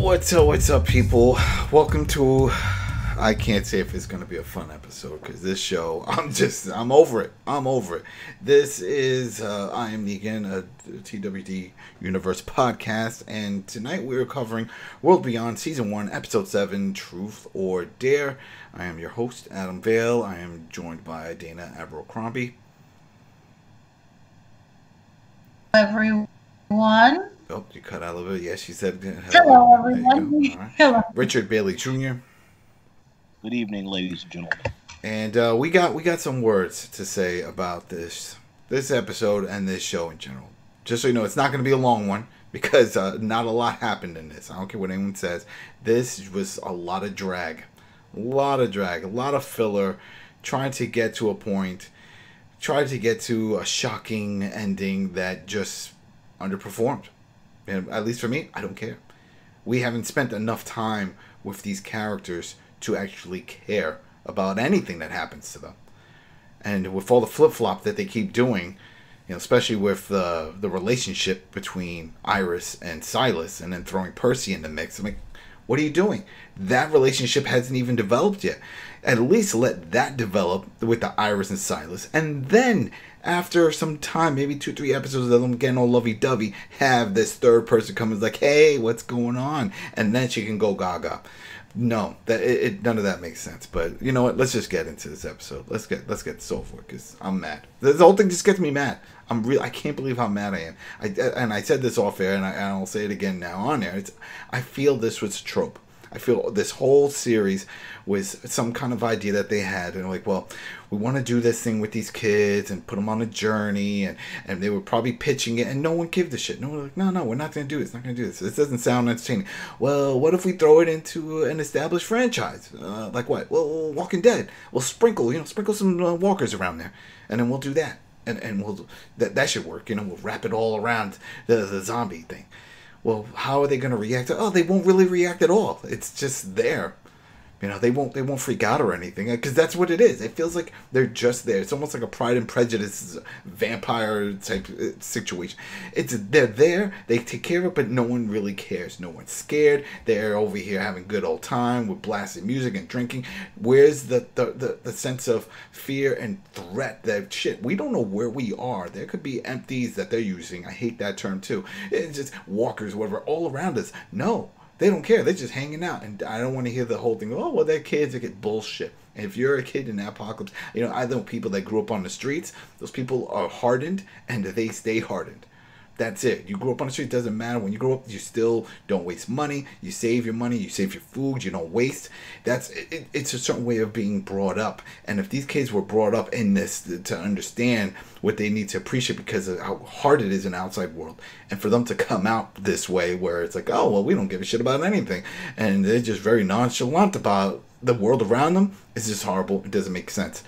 What's up, people? Welcome to, I can't say if it's going to be a fun episode, because this show, I'm over it. I'm over it. This is, I am Negan, a TWD Universe podcast, and tonight we're covering World Beyond Season 1, Episode 7, Truth or Dare. I am your host, Adam Vale. I am joined by Dana Abercrombie. Everyone. Oh, you cut out a little bit. Yeah, she said hello everyone. Right. Hello. Richard Bailey Jr. Good evening, ladies and gentlemen. And we got some words to say about this episode and this show in general. Just so you know, it's not going to be a long one because not a lot happened in this. I don't care what anyone says. This was a lot of drag, a lot of filler, trying to get to a point, trying to get to a shocking ending that just underperformed. And at least for me, I don't care. We haven't spent enough time with these characters to actually care about anything that happens to them. And with all the flip-flop that they keep doing, you know, especially with the relationship between Iris and Silas, and then throwing Percy in the mix, I'm like, what are you doing? That relationship hasn't even developed yet. At least let that develop with the Iris and Silas, and then after some time, maybe 2-3 episodes of them getting all lovey-dovey, have this third person come and like, hey, what's going on? And then she can go gaga. No, none of that makes sense. But you know what? Let's just get into this episode. Let's get this over with, because I'm mad. The whole thing just gets me mad. I can't believe how mad I am. And I said this off air, and I'll say it again now on air. I feel this was a trope. I feel this whole series was some kind of idea that they had, and like, well, we want to do this thing with these kids and put them on a journey, and they were probably pitching it, and no one gave a shit. No one was like, no, we're not going to do this. Not going to do this. This doesn't sound entertaining. Well, what if we throw it into an established franchise? Like what? Well, Walking Dead. We'll sprinkle some walkers around there, and then we'll do that, and we'll that should work. You know, we'll wrap it all around the zombie thing. Well, how are they going to react? Oh, they won't really react at all. It's just there. You know, they won't freak out or anything, because that's what it is. It feels like they're just there. It's almost like a Pride and Prejudice vampire type situation. They're there, they take care of it, but no one really cares. No one's scared. They're over here having a good old time with blasting music and drinking. Where's the sense of fear and threat? That shit, we don't know where we are. There could be empties that they're using. I hate that term too. It's just walkers, whatever, all around us. No. They don't care. They're just hanging out. And I don't want to hear the whole thing, oh, well, they're kids that get bullshit. And if you're a kid in the apocalypse, you know, I know people that grew up on the streets. Those people are hardened, and they stay hardened. That's it. You grew up on the street, it doesn't matter. When you grow up, you still don't waste money. You save your money. You save your food. You don't waste. It's a certain way of being brought up. And if these kids were brought up in this to understand what they need to appreciate because of how hard it is in the outside world, and for them to come out this way where it's like, oh, well, we don't give a shit about anything, and they're just very nonchalant about the world around them, it's just horrible. It doesn't make sense.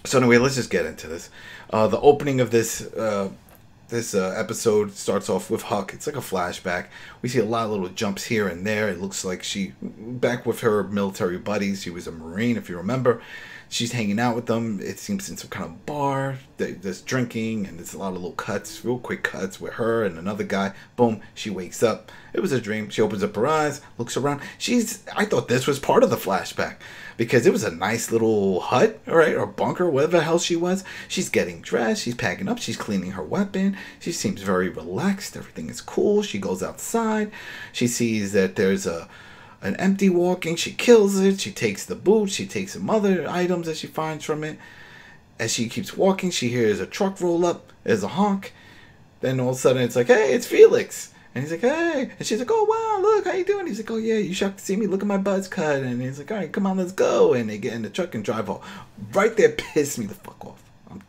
So anyway, let's just get into this. The opening of this episode starts off with Huck. It's like a flashback. We see a lot of little jumps here and there. It looks like she, back with her military buddies, she was a Marine, if you remember. She's hanging out with them. It seems in some kind of bar. There's drinking, and there's a lot of little cuts, real quick cuts with her and another guy. Boom, she wakes up. It was a dream. She opens up her eyes, looks around. I thought this was part of the flashback, because it was a nice little hut, all right, or bunker, whatever the hell she was. She's getting dressed. She's packing up. She's cleaning her weapon. She seems very relaxed. Everything is cool. She goes outside. She sees that there's an empty walking. She kills it. She takes the boot. She takes some other items that she finds from it. As she keeps walking, she hears a truck roll up. There's a honk. Then all of a sudden it's like, hey, it's Felix. And he's like, hey. And she's like, oh, wow, look, how you doing? He's like, oh, yeah, you shocked to see me? Look at my butt's cut. And he's like, all right, come on, let's go. And they get in the truck and drive off. Right there pissed me the fuck off.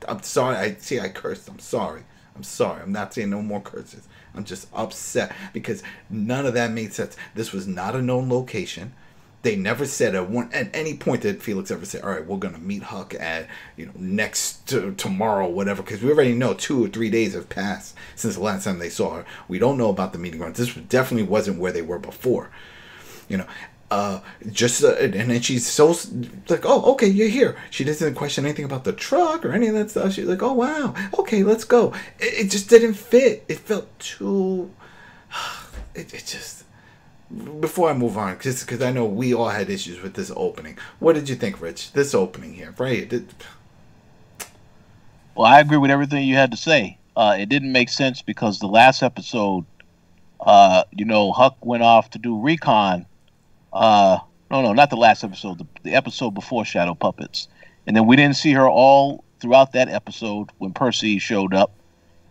I'm sorry. I cursed. I'm sorry. I'm not saying no more curses. I'm just upset because none of that made sense. This was not a known location. They never said at any point that Felix ever said, all right, we're going to meet Huck at, tomorrow, whatever, because we already know 2 or 3 days have passed since the last time they saw her. We don't know about the meeting grounds. This definitely wasn't where they were before. And then she's so like, oh, okay, you're here. She doesn't question anything about the truck or any of that stuff. She's like, oh, wow, okay, let's go. It just didn't fit. It felt too, it just, before I move on, because I know we all had issues with this opening. What did you think, Rich? This opening here, right? Well, I agree with everything you had to say. It didn't make sense because the last episode, Huck went off to do recon. No, not the last episode. The episode before Shadow Puppets, and then we didn't see her all throughout that episode when Percy showed up.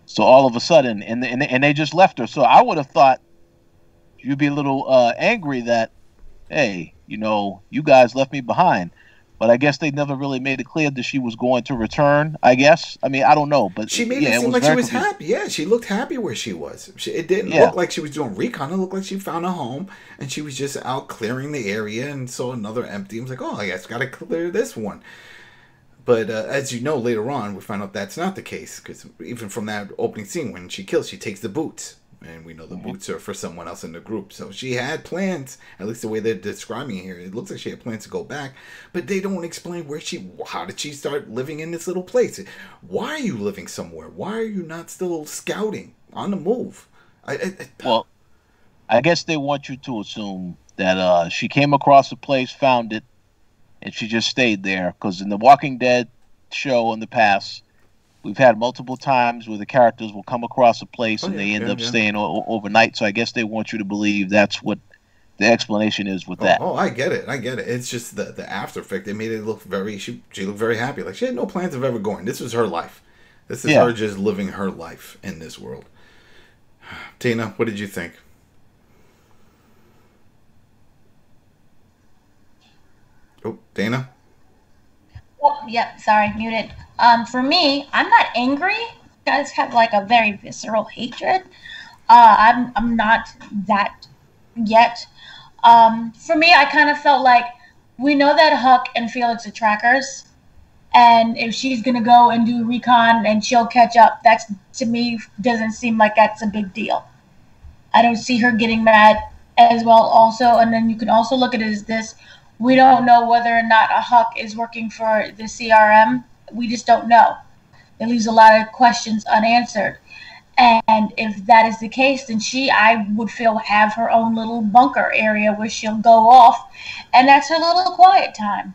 So all of a sudden, and they just left her. So I would have thought you'd be a little angry that, hey, you guys left me behind. But I guess they never really made it clear that she was going to return, I guess. I mean, I don't know. But she made it seem like she was happy. Yeah, she looked happy where she was. It didn't look like she was doing recon. It looked like she found a home, and she was just out clearing the area and saw another empty. I was like, oh, I guess got to clear this one. But as you know, later on, we find out that's not the case. Because even from that opening scene, when she kills, she takes the boots. And we know the boots are for someone else in the group. So she had plans, at least the way they're describing it here. It looks like she had plans to go back. But they don't explain how did she start living in this little place? Why are you living somewhere? Why are you not still scouting on the move? Well, I guess they want you to assume that she came across a place, found it, and she just stayed there. Because in the Walking Dead show in the past, we've had multiple times where the characters will come across a place and they end up staying overnight. So I guess they want you to believe that's what the explanation is with that. Oh, I get it. It's just the after effect. They made it look she looked very happy. Like she had no plans of ever going. This was her life. This is her just living her life in this world. Tina, what did you think? Oh, Dana? Oh, yep, sorry, muted. For me, I'm not angry. You guys have like a very visceral hatred. I'm not that yet. For me, I kind of felt like we know that Huck and Felix are trackers, and if she's gonna go and do recon and she'll catch up, that's, to me, doesn't seem like that's a big deal. I don't see her getting mad as well also, and then you can also look at it as this. We don't know whether or not a Huck is working for the CRM. We just don't know. It leaves a lot of questions unanswered. And if that is the case, then I would feel, have her own little bunker area where she'll go off, and that's her little quiet time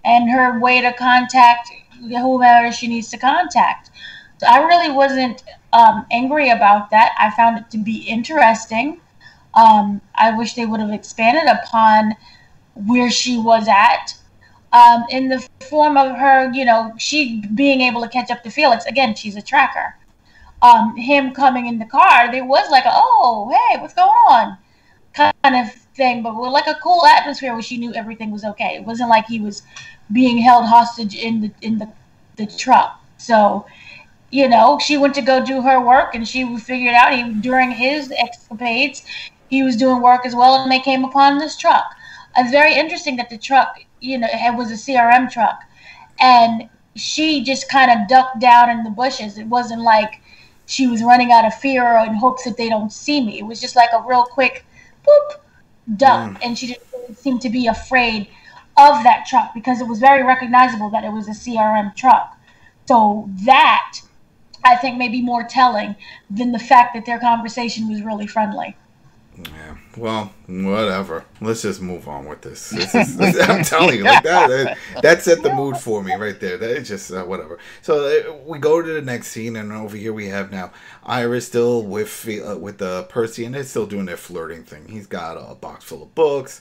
and her way to contact whomever she needs to contact. So I really wasn't angry about that. I found it to be interesting. I wish they would have expanded upon where she was at, in the form of her, she being able to catch up to Felix. Again, she's a tracker. Him coming in the car, there was like oh, hey, what's going on? Kind of thing, but with like a cool atmosphere where she knew everything was okay. It wasn't like he was being held hostage in the truck. So, she went to go do her work, and she figured out during his escapades, he was doing work as well, and they came upon this truck. It's very interesting that the truck, it was a CRM truck, and she just kind of ducked down in the bushes. It wasn't like she was running out of fear or in hopes that they don't see me. It was just like a real quick boop, duck, and she didn't seem to be afraid of that truck because it was very recognizable that it was a CRM truck. So that, I think, may be more telling than the fact that their conversation was really friendly. Yeah, well, whatever. Let's just move on with this. I'm telling you, like that set the mood for me right there. That is just whatever. So we go to the next scene, and over here we have now Iris still with Percy, and they're still doing their flirting thing. He's got a box full of books.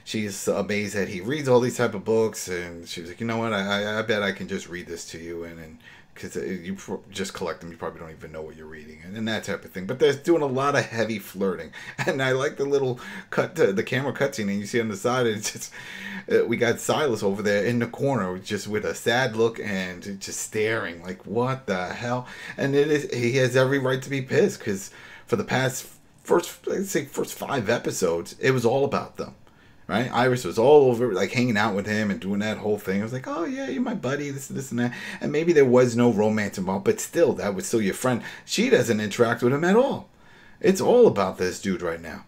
She's amazed that he reads all these type of books, and she's like, you know what? I bet I can just read this to you, and because you just collect them, you probably don't even know what you're reading, and that type of thing. But they're doing a lot of heavy flirting, and I like the little the camera cutscene, and you see on the side, it's just we got Silas over there in the corner, just with a sad look and just staring, like what the hell? And he has every right to be pissed because for the first 5 episodes, it was all about them. Right? Iris was all over, like, hanging out with him and doing that whole thing. I was like, oh, yeah, you're my buddy, this, and that. And maybe there was no romance involved, but still, that was still your friend. She doesn't interact with him at all. It's all about this dude right now.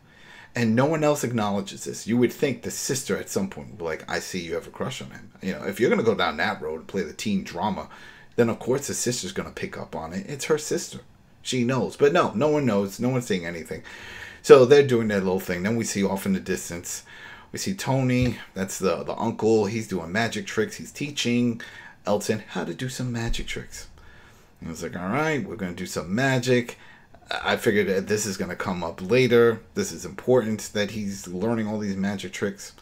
And no one else acknowledges this. You would think the sister at some point would be like, I see you have a crush on him. If you're going to go down that road and play the teen drama, then, of course, the sister's going to pick up on it. It's her sister. She knows. But no one knows. No one's saying anything. So they're doing their little thing. Then we see off in the distance, we see Tony. That's the uncle. He's doing magic tricks. He's teaching Elton how to do some magic tricks. And he was like, all right, we're going to do some magic. I figured that this is going to come up later. This is important that he's learning all these magic tricks.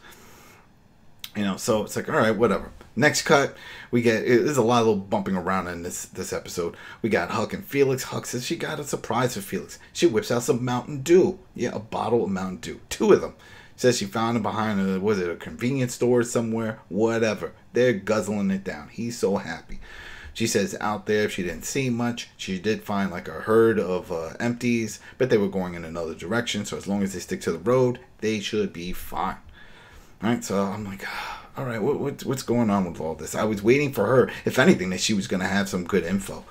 You know, so it's like, all right, whatever. Next cut, we get, there's a lot of little bumping around in this episode. We got Huck and Felix. Huck says she got a surprise for Felix. She whips out some Mountain Dew. Yeah, a bottle of Mountain Dew. 2 of them. Says she found it behind a convenience store somewhere? Whatever. They're guzzling it down. He's so happy. She says out there, she didn't see much. She did find like a herd of empties, but they were going in another direction. So as long as they stick to the road, they should be fine. All right, so I'm like, all right, what's going on with all this? I was waiting for her, if anything, that she was going to have some good info.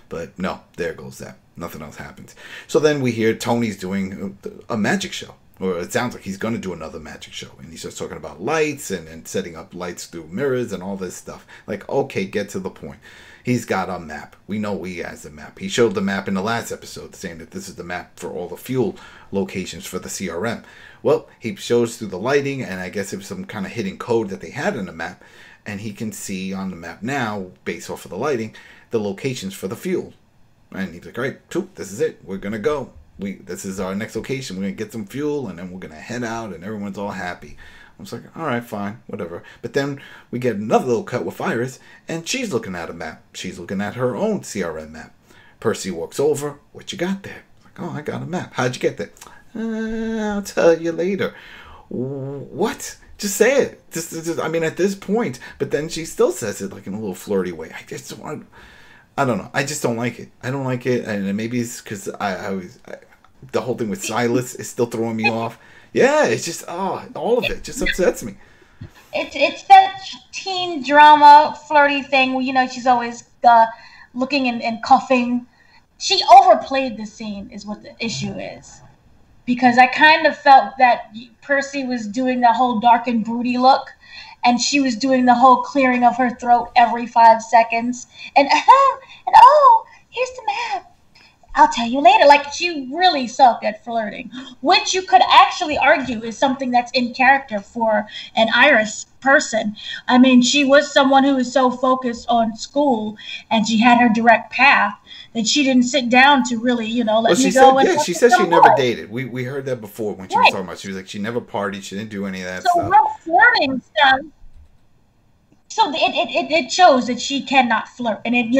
But no, there goes that. Nothing else happens. So then we hear Tony's doing a magic show. Or it sounds like he's going to do another magic show. And he starts talking about lights and setting up lights through mirrors and all this stuff. Like, okay, get to the point. He's got a map. We know he has a map. He showed the map in the last episode, saying that this is the map for all the fuel locations for the CRM. Well, he shows through the lighting, and I guess it was some kind of hidden code that they had in the map. And he can see on the map now, based off of the lighting, the locations for the fuel. And he's like, all right, this is it. We're going to go. This is our next location. We're going to get some fuel, and then we're going to head out, and everyone's all happy. I was like, all right, fine, whatever. But then we get another little cut with Iris, and she's looking at a map. She's looking at her own CRM map. Percy walks over. What you got there? Like, oh, I got a map. How'd you get that? I'll tell you later. What? Just say it. Just, I mean, at this point. But then she still says it like in a little flirty way. I don't know. I just don't like it. I don't like it, and maybe it's because the whole thing with Silas is still throwing me off. Yeah, it's just all of it just upsets me. It's that teen drama flirty thing where, you know, she's always looking and cuffing. She overplayed the scene is what the issue is, because I kind of felt that Percy was doing the whole dark and broody look, and she was doing the whole clearing of her throat every 5 seconds, and here's the map. I'll tell you later. Like, she really sucked at flirting, which you could actually argue is something that's in character for an Iris person. I mean, she was someone who was so focused on school, and she had her direct path that she didn't sit down to really, you know, let me go. Yeah, she said she never dated. We heard that before when she was talking about. She was like, she never partied. She didn't do any of that stuff. So her flirting stuff. So it shows that she cannot flirt, and it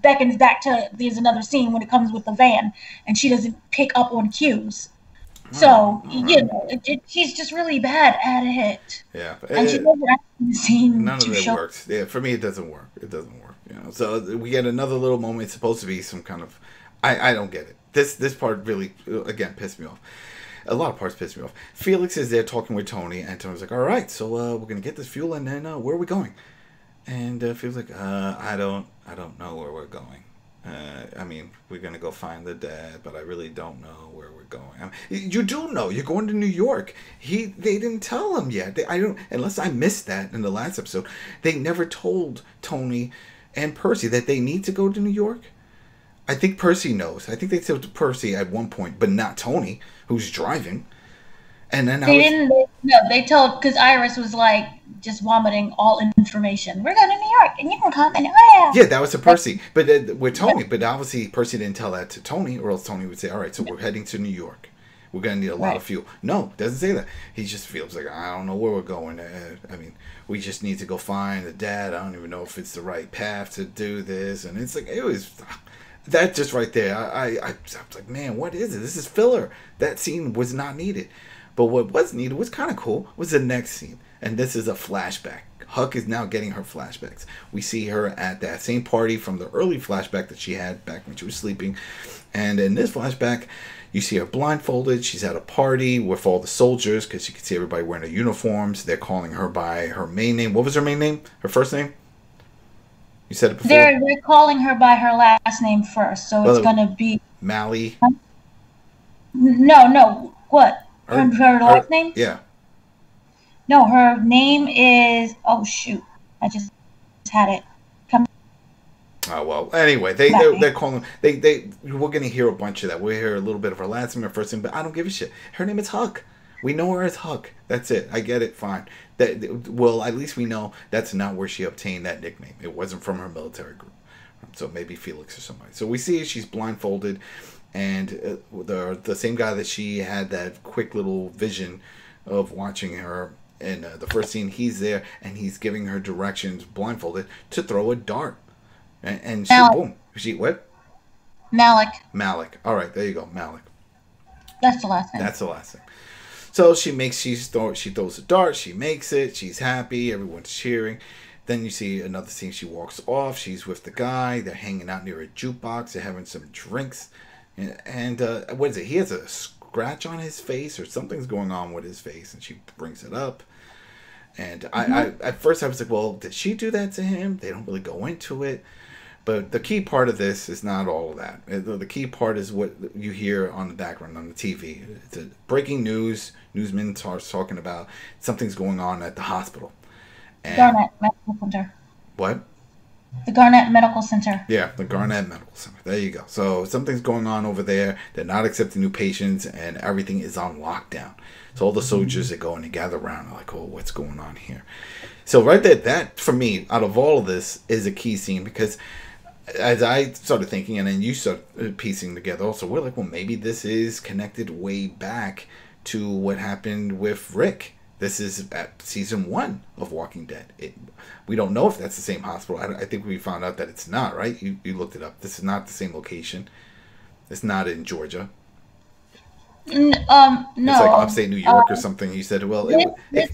beckons back to there's another scene when it comes with the van, and she doesn't pick up on cues. So she's just really bad at it. Yeah, and she never actually seen. None of it works. Yeah, for me it doesn't work. It doesn't work. You know, so we get another little moment. It's supposed to be some kind of, I don't get it. This part really again pissed me off. A lot of parts pissed me off. Felix is there talking with Tony, and Tony's like, all right, so we're going to get this fuel, and then where are we going? And Felix like, I don't know where we're going. I mean, we're going to go find the dad, but I really don't know where we're going. I mean, you do know. You're going to New York. They didn't tell him yet. Unless I missed that in the last episode. They never told Tony and Percy that they need to go to New York. I think Percy knows. I think they told Percy at one point, but not Tony, who's driving. And then they told, because Iris was like just vomiting all information. We're going to New York, and you can come, and yeah, that was to Percy, but with Tony. But obviously, Percy didn't tell that to Tony, or else Tony would say, "All right, so we're heading to New York. We're going to need a lot of fuel." No, doesn't say that. He just feels like, I don't know where we're going. I mean, we just need to go find the dad. I don't even know if it's the right path to do this, and it's like it was. That just right there, I was like, man, what is it? This is filler. That scene was not needed. But what was needed, was kind of cool, was the next scene. And this is a flashback. Huck is now getting her flashbacks. We see her at that same party from the early flashback that she had back when she was sleeping. And in this flashback, you see her blindfolded. She's at a party with all the soldiers, because you can see everybody wearing their uniforms. They're calling her by her main name. What was her main name? Her first name? You said it before. They're calling her by her last name first, so it's going to be Mally. No. What? Her last name? Yeah. No, her name is. Oh shoot! I just had it. Oh well. Anyway, they're calling. We're gonna hear a bunch of that. We'll hear a little bit of her last name, her first name, but I don't give a shit. Her name is Huck. We know her as Huck. That's it. I get it. Fine. Well, at least we know that's not where she obtained that nickname. It wasn't from her military group. So maybe Felix or somebody. So we see she's blindfolded, and the same guy that she had that quick little vision of watching her in the first scene. He's there, and he's giving her directions, blindfolded, to throw a dart. And she, boom. She, what? Malik. Malik. All right, there you go. Malik. That's the last thing. That's the last thing. So she throws a dart. She makes it. She's happy. Everyone's cheering. Then you see another scene. She walks off. She's with the guy. They're hanging out near a jukebox. They're having some drinks. And what is it? He has a scratch on his face, or something's going on with his face. And she brings it up. And I at first I was like, well, did she do that to him? They don't really go into it. But the key part of this is not all of that. The key part is what you hear on the background on the TV. It's a breaking news. Newsman starts talking about something's going on at the hospital. And Garnett Medical Center. What? The Garnett Medical Center. Yeah, the Garnett Medical Center. There you go. So something's going on over there. They're not accepting new patients, and everything is on lockdown. So all the soldiers that go and they gather around are like, oh, what's going on here? So right there, that, for me, out of all of this, is a key scene, because as I started thinking, and then you started piecing together also, we're like, well, maybe this is connected way back to what happened with Rick. This is at season 1 of Walking Dead. We don't know if that's the same hospital. I think we found out that it's not, right? You looked it up. This is not the same location. It's not in Georgia. No. It's like upstate New York or something. You said, well, this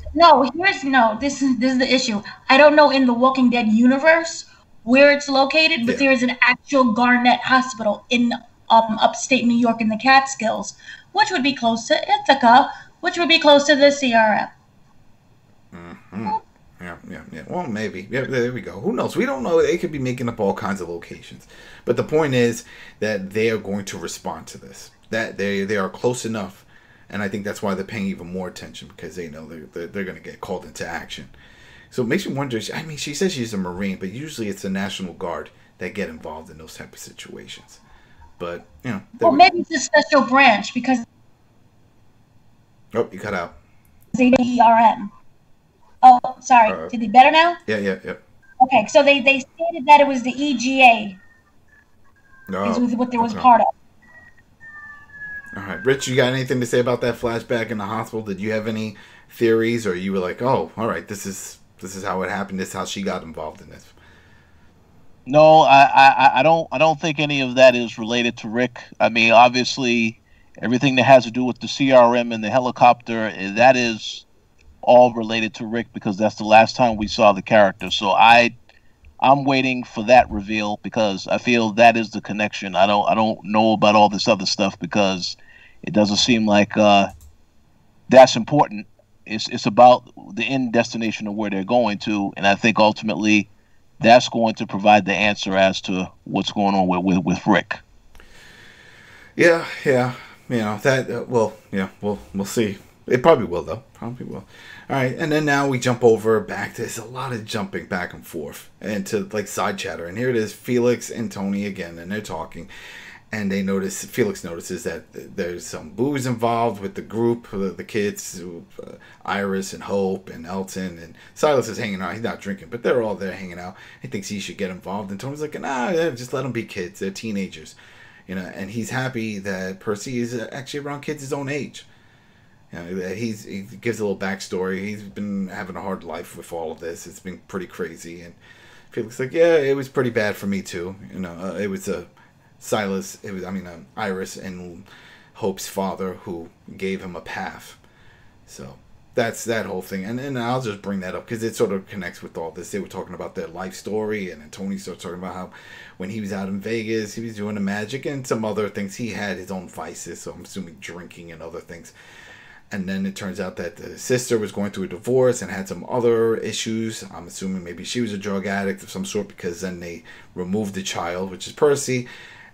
is the issue. I don't know in the Walking Dead universe where it's located, but there is an actual Garnett Hospital in upstate New York in the Catskills, which would be close to Ithaca, which would be close to the CRM. Mm-hmm. Yeah. Well, maybe. Yeah, there we go. Who knows? We don't know. They could be making up all kinds of locations. But the point is that they are going to respond to this. That they are close enough, and I think that's why they're paying even more attention, because they know they're going to get called into action. So it makes me wonder. I mean, she says she's a Marine, but usually it's the National Guard that get involved in those type of situations. But well, maybe it's a special branch, because oh, you cut out. ERM. Oh, sorry. Did it better now? Yeah. Okay, so they stated that it was the EGA. Is what there was part of. All right, Rich, you got anything to say about that flashback in the hospital? Did you have any theories, or you were like, oh, all right, this is how it happened. This is how she got involved in this? No, I don't think any of that is related to Rick. I mean, obviously, everything that has to do with the CRM and the helicopter, that is all related to Rick, because that's the last time we saw the character. So I'm waiting for that reveal, because I feel that is the connection. I don't know about all this other stuff, because it doesn't seem like that's important. It's about the end destination of where they're going to, and I think ultimately that's going to provide the answer as to what's going on with Rick. Yeah. That. We'll see. It probably will, though. Probably will. All right, and then now we jump over back to, there's a lot of jumping back and forth and to like side chatter. And here it is, Felix and Tony again, and they're talking. And Felix notices that there's some booze involved with the group, the kids, Iris and Hope and Elton. And Silas is hanging out. He's not drinking, but they're all there hanging out. He thinks he should get involved. And Tony's like, nah, just let them be kids. They're teenagers. And he's happy that Percy is actually around kids his own age. He gives a little backstory. He's been having a hard life with all of this. It's been pretty crazy. And Felix like, yeah, it was pretty bad for me too. It was Silas. Iris and Hope's father who gave him a path. So that's that whole thing. And I'll just bring that up because it sort of connects with all this. They were talking about their life story, and then Tony starts talking about how when he was out in Vegas, he was doing the magic and some other things. He had his own vices, so I'm assuming drinking and other things. And then it turns out that the sister was going through a divorce and had some other issues. I'm assuming maybe she was a drug addict of some sort, because then they removed the child, which is Percy.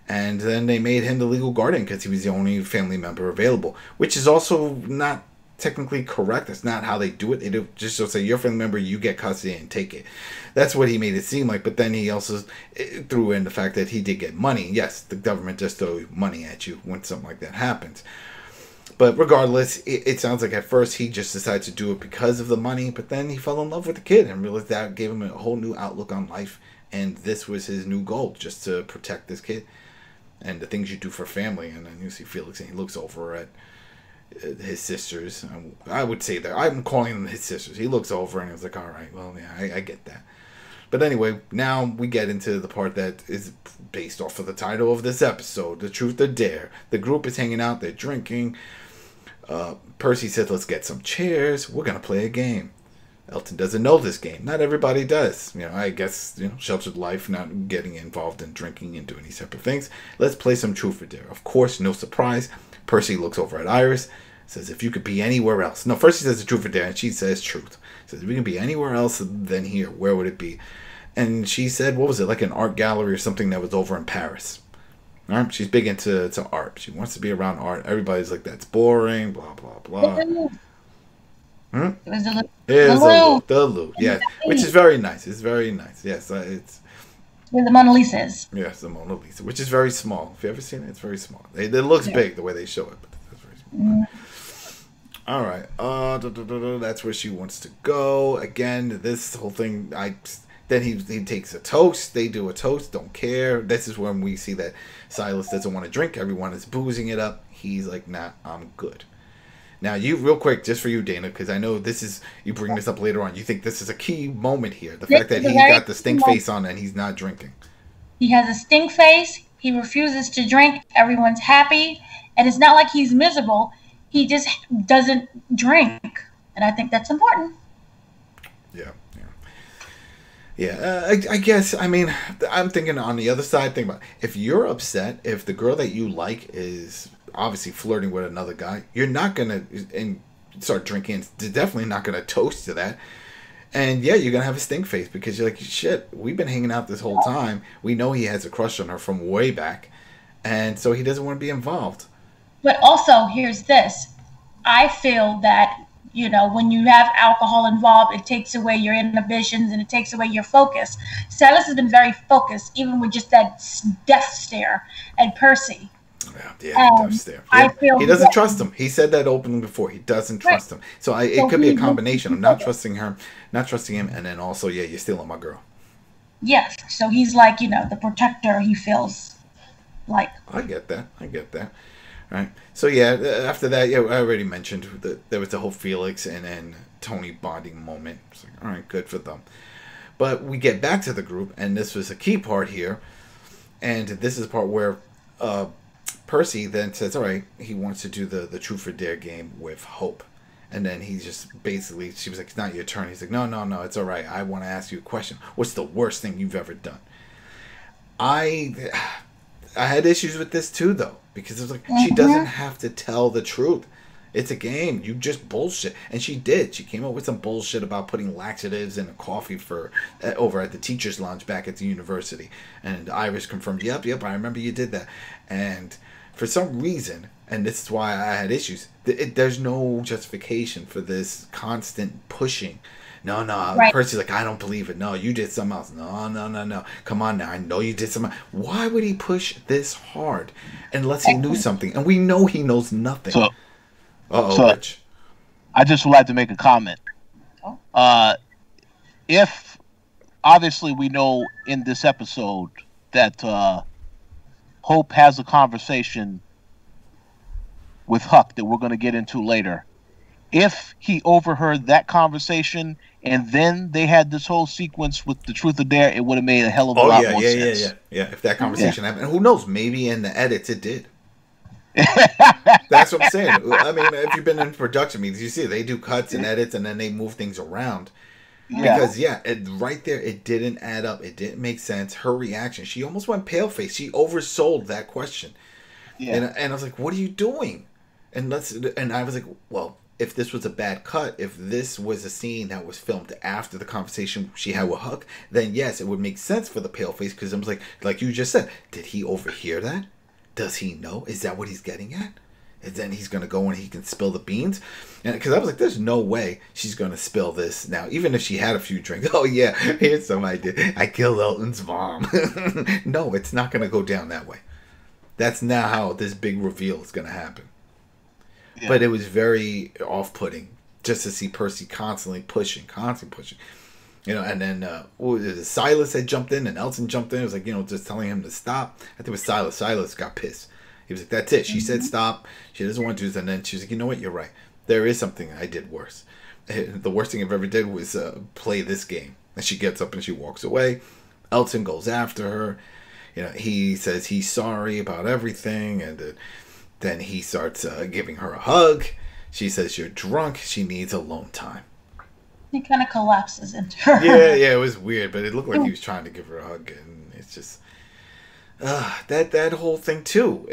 And then they made him the legal guardian because he was the only family member available, which is also not technically correct. That's not how they do it. They do just so say you're a family member, you get custody and take it. That's what he made it seem like. But then he also threw in the fact that he did get money. Yes, the government just throw money at you when something like that happens. But regardless, it sounds like at first he just decided to do it because of the money, but then he fell in love with the kid and realized that gave him a whole new outlook on life. And this was his new goal, just to protect this kid and the things you do for family. And then you see Felix and he looks over at his sisters. I would say that. I'm calling them his sisters. He looks over and he's like, all right, well, yeah, I get that. But anyway, now we get into the part that is based off of the title of this episode, The Truth or Dare. The group is hanging out, they're drinking. Percy says, let's get some chairs. We're going to play a game. Elton doesn't know this game. Not everybody does. I guess, sheltered life, not getting involved in drinking and doing these type of things. Let's play some Truth or Dare. Of course, no surprise. Percy looks over at Iris, says, if you could be anywhere else. No, first he says the Truth or Dare, and she says truth. Says, if we can be anywhere else than here, where would it be? And she said, what was it, like an art gallery or something that was over in Paris. All right? She's big into art. She wants to be around art. Everybody's like, that's boring, blah, blah, blah. It was the Louvre, yeah, which is very nice. It's very nice. Yes, it's where the Mona Lisa is. Yes, the Mona Lisa, which is very small. Have you ever seen it? It's very small. It looks big the way they show it, but it's very small. All right, that's where she wants to go. Again, this whole thing. Then he takes a toast. They do a toast. Don't care. This is when we see that Silas doesn't want to drink. Everyone is boozing it up. He's like, nah, I'm good. Now, you, real quick, just for you, Dana, because I know you bring this up later on. You think this is a key moment here. The fact that he got the stink face on and he's not drinking. He has a stink face. He refuses to drink. Everyone's happy. And it's not like he's miserable. He just doesn't drink. And I think that's important. Yeah, I guess, I'm thinking on the other side, think about if you're upset, if the girl that you like is obviously flirting with another guy, you're not going to start drinking. It's definitely not going to toast to that. And yeah, you're going to have a stink face because you're like, shit, we've been hanging out this whole time. We know he has a crush on her from way back. And so he doesn't want to be involved. But also, here's this. I feel that when you have alcohol involved, it takes away your inhibitions and it takes away your focus. Silas has been very focused, even with just that death stare at Percy. Yeah, death stare. Yeah. He doesn't trust him. He said that openly before. He doesn't trust him. So it could be a combination of not trusting her, not trusting him, and then also, you're stealing my girl. Yes. So he's like, the protector. He feels like. I get that. Right. So after that, I already mentioned that there was the whole Felix and then Tony bonding moment. It's like, all right, good for them. But we get back to the group, and this was a key part here. And this is the part where Percy then says, all right, he wants to do the Truth or Dare game with Hope. And then he just basically, she was like, it's not your turn. He's like, no, it's all right. I want to ask you a question. What's the worst thing you've ever done? I had issues with this too, though. Because it was like, she doesn't have to tell the truth. It's a game. You just bullshit. And she did. She came up with some bullshit about putting laxatives in a coffee over at the teacher's lounge back at the university. And Iris confirmed, yep, I remember you did that. And for some reason, and this is why I had issues, there's no justification for this constant pushing. No, right. Percy's like, I don't believe it. No, you did something else. No. Come on now. I know you did something. Why would he push this hard unless he knew something? And we know he knows nothing. Rich. I just would like to make a comment. If, obviously, we know in this episode that Hope has a conversation with Huck that we're going to get into later. If he overheard that conversation and then they had this whole sequence with the Truth or Dare, it would have made a hell of a lot more sense. Yeah. If that conversation happened, who knows? Maybe in the edits it did. That's what I'm saying. If you've been in production meetings, you see they do cuts and edits and then they move things around. Because right there, it didn't add up. It didn't make sense. Her reaction, she almost went pale face. She oversold that question. And I was like, "What are you doing?" And I was like, "Well, if this was a bad cut, if this was a scene that was filmed after the conversation she had with Huck, then yes, it would make sense for the pale face." Because I was like you just said, did he overhear that? Does he know? Is that what he's getting at? And then he's going to go and he can spill the beans. And because I was like, there's no way she's going to spill this now. Even if she had a few drinks. Oh, yeah, here's some idea. I killed Elton's mom. No, it's not going to go down that way. That's not how this big reveal is going to happen. Yeah. But it was very off-putting just to see Percy constantly pushing. You know, and then Silas had jumped in and Elton jumped in. It was like, you know, just telling him to stop. I think it was Silas. Silas got pissed. He was like, that's it. She said stop. She doesn't want to do this. And then she was like, you know what? You're right. There is something I did worse. The worst thing I've ever did was play this game. And she gets up and she walks away. Elton goes after her. You know, he says he's sorry about everything. And then he starts giving her a hug. She says, you're drunk. She needs alone time. He kind of collapses into her. Yeah, it was weird. But it looked like he was trying to give her a hug. And it's just... that whole thing too.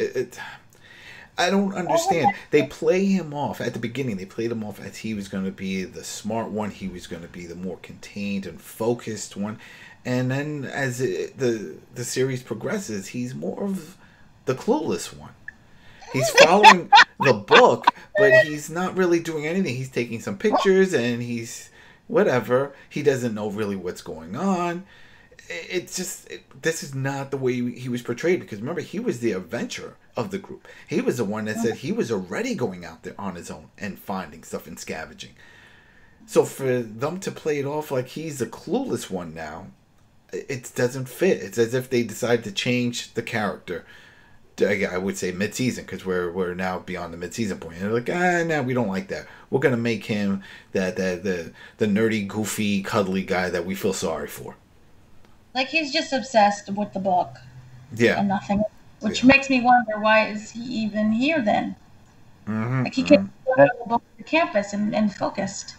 I don't understand. They play him off at the beginning. They played him off as he was going to be the smart one. He was going to be the more contained and focused one. And then as the series progresses, he's more of the clueless one. He's following the book, but he's not really doing anything. He's taking some pictures and he's whatever. He doesn't know really what's going on. It's just, this is not the way he was portrayed, because remember, he was the adventurer of the group. He was the one that said he was already going out there on his own and finding stuff and scavenging. So for them to play it off like he's the clueless one now, it doesn't fit. It's as if they decided to change the character to, I would say, mid-season, because we're now beyond the mid-season point. And they're like, no, we don't like that. We're going to make him the nerdy, goofy, cuddly guy that we feel sorry for. Like, he's just obsessed with the book. Yeah. And nothing. Which makes me wonder, why is he even here then? Mm-hmm, like, he could go to the book to campus and focused.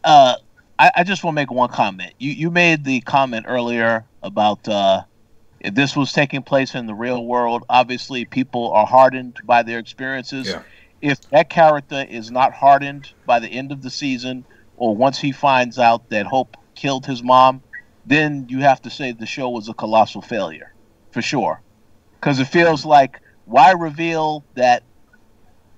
I just want to make one comment. You made the comment earlier about if this was taking place in the real world, obviously people are hardened by their experiences. Yeah. If that character is not hardened by the end of the season, or once he finds out that Hope killed his mom, then you have to say the show was a colossal failure, for sure. Because it feels like, why reveal that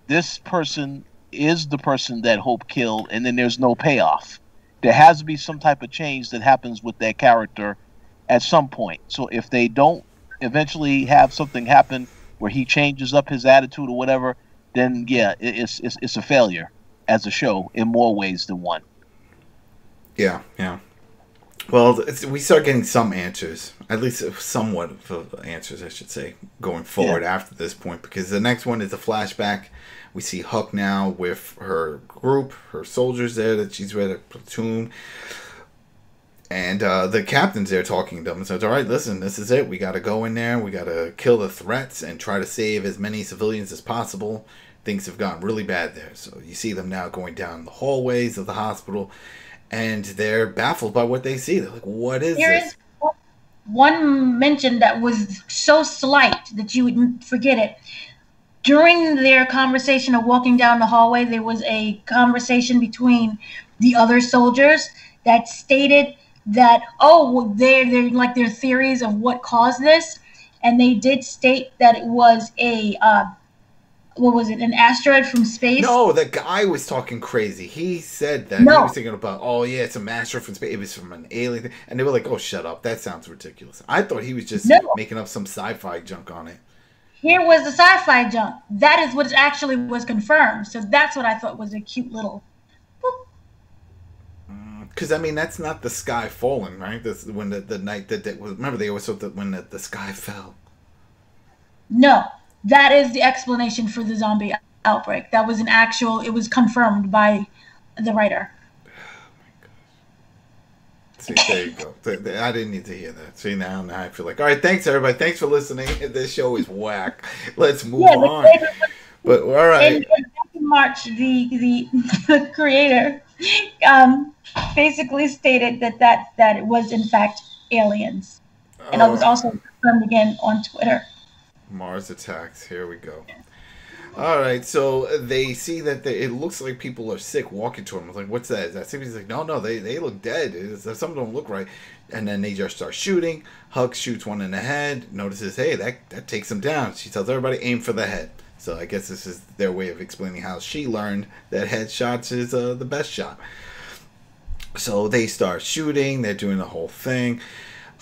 this person is the person that Hope killed, and then there's no payoff? There has to be some type of change that happens with that character at some point. So if they don't eventually have something happen where he changes up his attitude or whatever, then yeah, it's a failure as a show in more ways than one. Yeah. Well, we start getting some answers, at least somewhat of answers, I should say, going forward after this point, because the next one is a flashback. We see Huck now with her group, her soldiers there that she's with, a platoon, and the captain's there talking to them and says, all right, listen, this is it. We got to go in there. We got to kill the threats and try to save as many civilians as possible. Things have gotten really bad there. So you see them now going down the hallways of the hospital, and they're baffled by what they see. They're like, what is this? One mention that was so slight that you would forget it. During their conversation of walking down the hallway, there was a conversation between the other soldiers that stated that, they're like their theories of what caused this. And they did state that it was an asteroid from space? No, the guy was talking crazy. He said that. No. He was thinking about, it's a asteroid from space. It was from an alien thing. And they were like, oh, shut up. That sounds ridiculous. I thought he was just making up some sci-fi junk on it. Here was the sci-fi junk. That is what actually was confirmed. So that's what I thought was a cute little... Because, that's not the sky falling, right? That's when the night that was... Remember, they always thought that when the sky fell. No. That is the explanation for the zombie outbreak. That was it was confirmed by the writer. Oh my gosh. See, there you go. I didn't need to hear that. See, now I feel like, all right, thanks everybody. Thanks for listening. This show is whack. Let's move on. But all right. In March, the creator basically stated that it was in fact aliens. And it was also confirmed again on Twitter. Mars attacks. Here we go. All right, so they see that it looks like people are sick walking to them. I was like, what's that? Is that sick? He's like, no, they look dead. Some don't look right. And then they just start shooting. Huck shoots one in the head, notices, hey, that takes him down. She tells everybody, aim for the head. So I guess this is their way of explaining how she learned that headshots is the best shot. So they start shooting. They're doing the whole thing.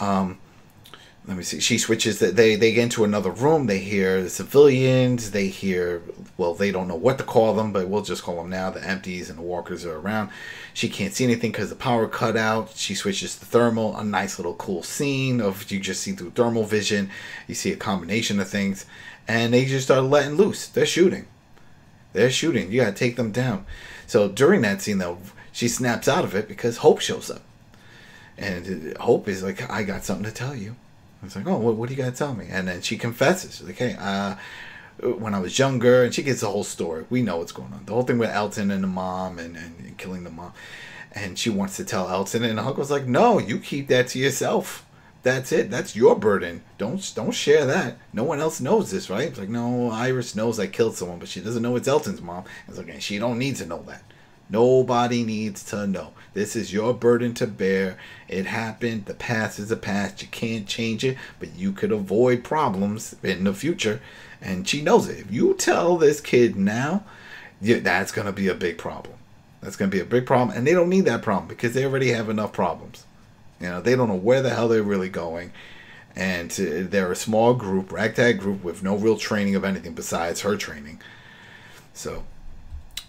Let me see. She switches. They get into another room. They hear the civilians. They hear, well, they don't know what to call them, but we'll just call them now. The empties and the walkers are around. She can't see anything because the power cut out. She switches to thermal. A nice little cool scene of you just see through thermal vision. You see a combination of things. And they just start letting loose. They're shooting. They're shooting. You got to take them down. So during that scene, though, she snaps out of it because Hope shows up. And Hope is like, I got something to tell you. It's like, oh, what do you got to tell me? And then she confesses. She's like, hey, when I was younger, and she gets the whole story. We know what's going on. The whole thing with Elton and the mom and killing the mom. And she wants to tell Elton. And Huck was like, no, you keep that to yourself. That's it. That's your burden. Don't share that. No one else knows this, right? It's like, no, Iris knows I killed someone, but she doesn't know it's Elton's mom. It's like, and she don't need to know that. Nobody needs to know. This is your burden to bear. It happened. The past is the past. You can't change it, but you could avoid problems in the future. And she knows it. If you tell this kid now, that's going to be a big problem. That's going to be a big problem. And they don't need that problem because they already have enough problems. You know, they don't know where the hell they're really going. And they're a small group, ragtag group with no real training of anything besides her training. So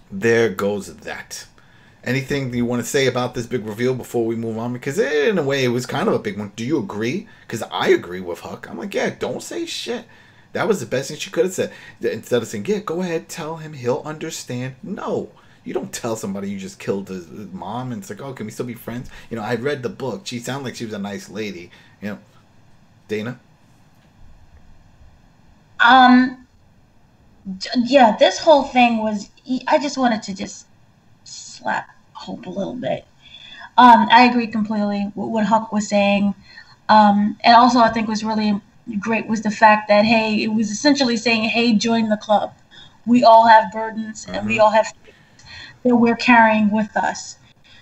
there goes that. Anything you want to say about this big reveal before we move on? Because in a way, it was kind of a big one. Do you agree? Because I agree with Huck. I'm like, yeah, don't say shit. That was the best thing she could have said. Instead of saying, yeah, go ahead, tell him, he'll understand. No, you don't tell somebody you just killed his mom and it's like, oh, can we still be friends? You know, I read the book. She sounded like she was a nice lady. You know, Dana? Yeah, this whole thing was, I just wanted to just slap Hope a little bit. I agree completely with what Huck was saying. And also I think was really great was the fact that, hey, it was essentially saying, hey, join the club. We all have burdens and we all have things that we're carrying with us.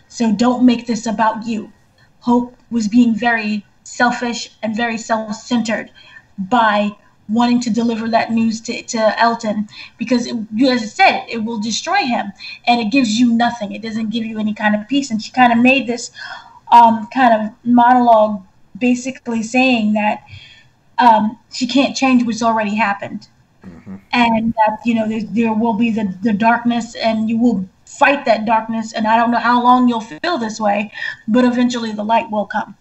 So don't make this about you. Hope was being very selfish and very self-centered by wanting to deliver that news to Elton because, as I said, it will destroy him and it gives you nothing. It doesn't give you any kind of peace. And she kind of made this kind of monologue basically saying that she can't change what's already happened. Mm-hmm. And that, you know, there will be the darkness and you will fight that darkness. And I don't know how long you'll feel this way, but eventually the light will come.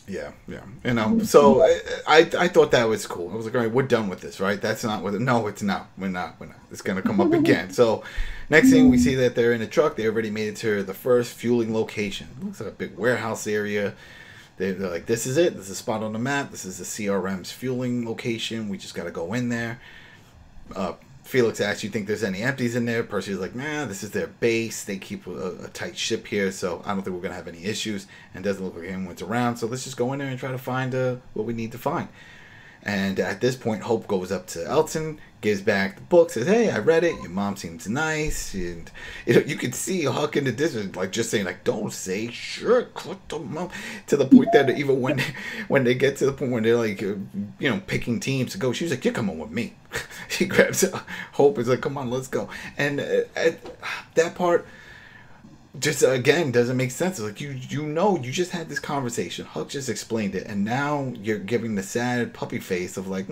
Yeah. You know, so I thought that was cool. I was like, all right, we're done with this, right? That's not what. No, it's not. We're not. It's gonna come up again. So next thing we see that they're in a truck. They already made it to the first fueling location. It looks like a big warehouse area. They're like, this is it. This is a spot on the map. This is the CRM's fueling location. We just got to go in there. Felix asks, you think there's any empties in there? Percy's like, nah, this is their base. They keep a tight ship here, so I don't think we're going to have any issues. And it doesn't look like anyone's around, so let's just go in there and try to find what we need to find. And at this point, Hope goes up to Elton, gives back the book, says, hey, I read it. Your mom seems nice. And you could see Huck in the distance, like, just saying, like, don't say shit. To the point that even when they get to the point where they're, like, picking teams to go, she's like, you're coming with me. She grabs Hope, is like, come on, let's go. And that part just, again, doesn't make sense. It's like, you just had this conversation. Huck just explained it, and now you're giving the sad puppy face of like,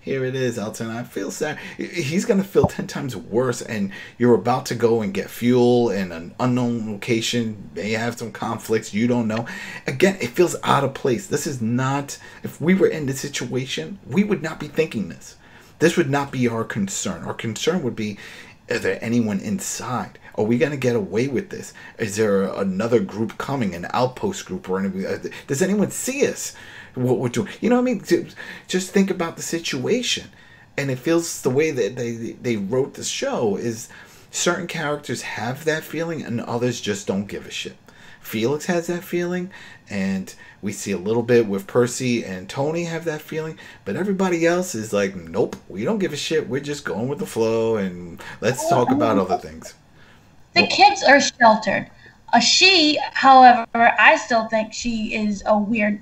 here it is, Elton, I feel sad. He's going to feel 10 times worse, and you're about to go and get fuel in an unknown location. May have some conflicts, you don't know. Again, it feels out of place. This is not, if we were in this situation, we would not be thinking this. This would not be our concern. Our concern would be, is there anyone inside? Are we going to get away with this? Is there another group coming, an outpost group, or anything? Does anyone see us? What we're doing? You know what I mean? Just think about the situation. And it feels the way that they wrote the show is certain characters have that feeling and others just don't give a shit. Felix has that feeling, and we see a little bit with Percy and Tony have that feeling, but everybody else is like, nope, we don't give a shit. We're just going with the flow, and let's talk about other things. The kids are sheltered. She, however, I still think she is a weird,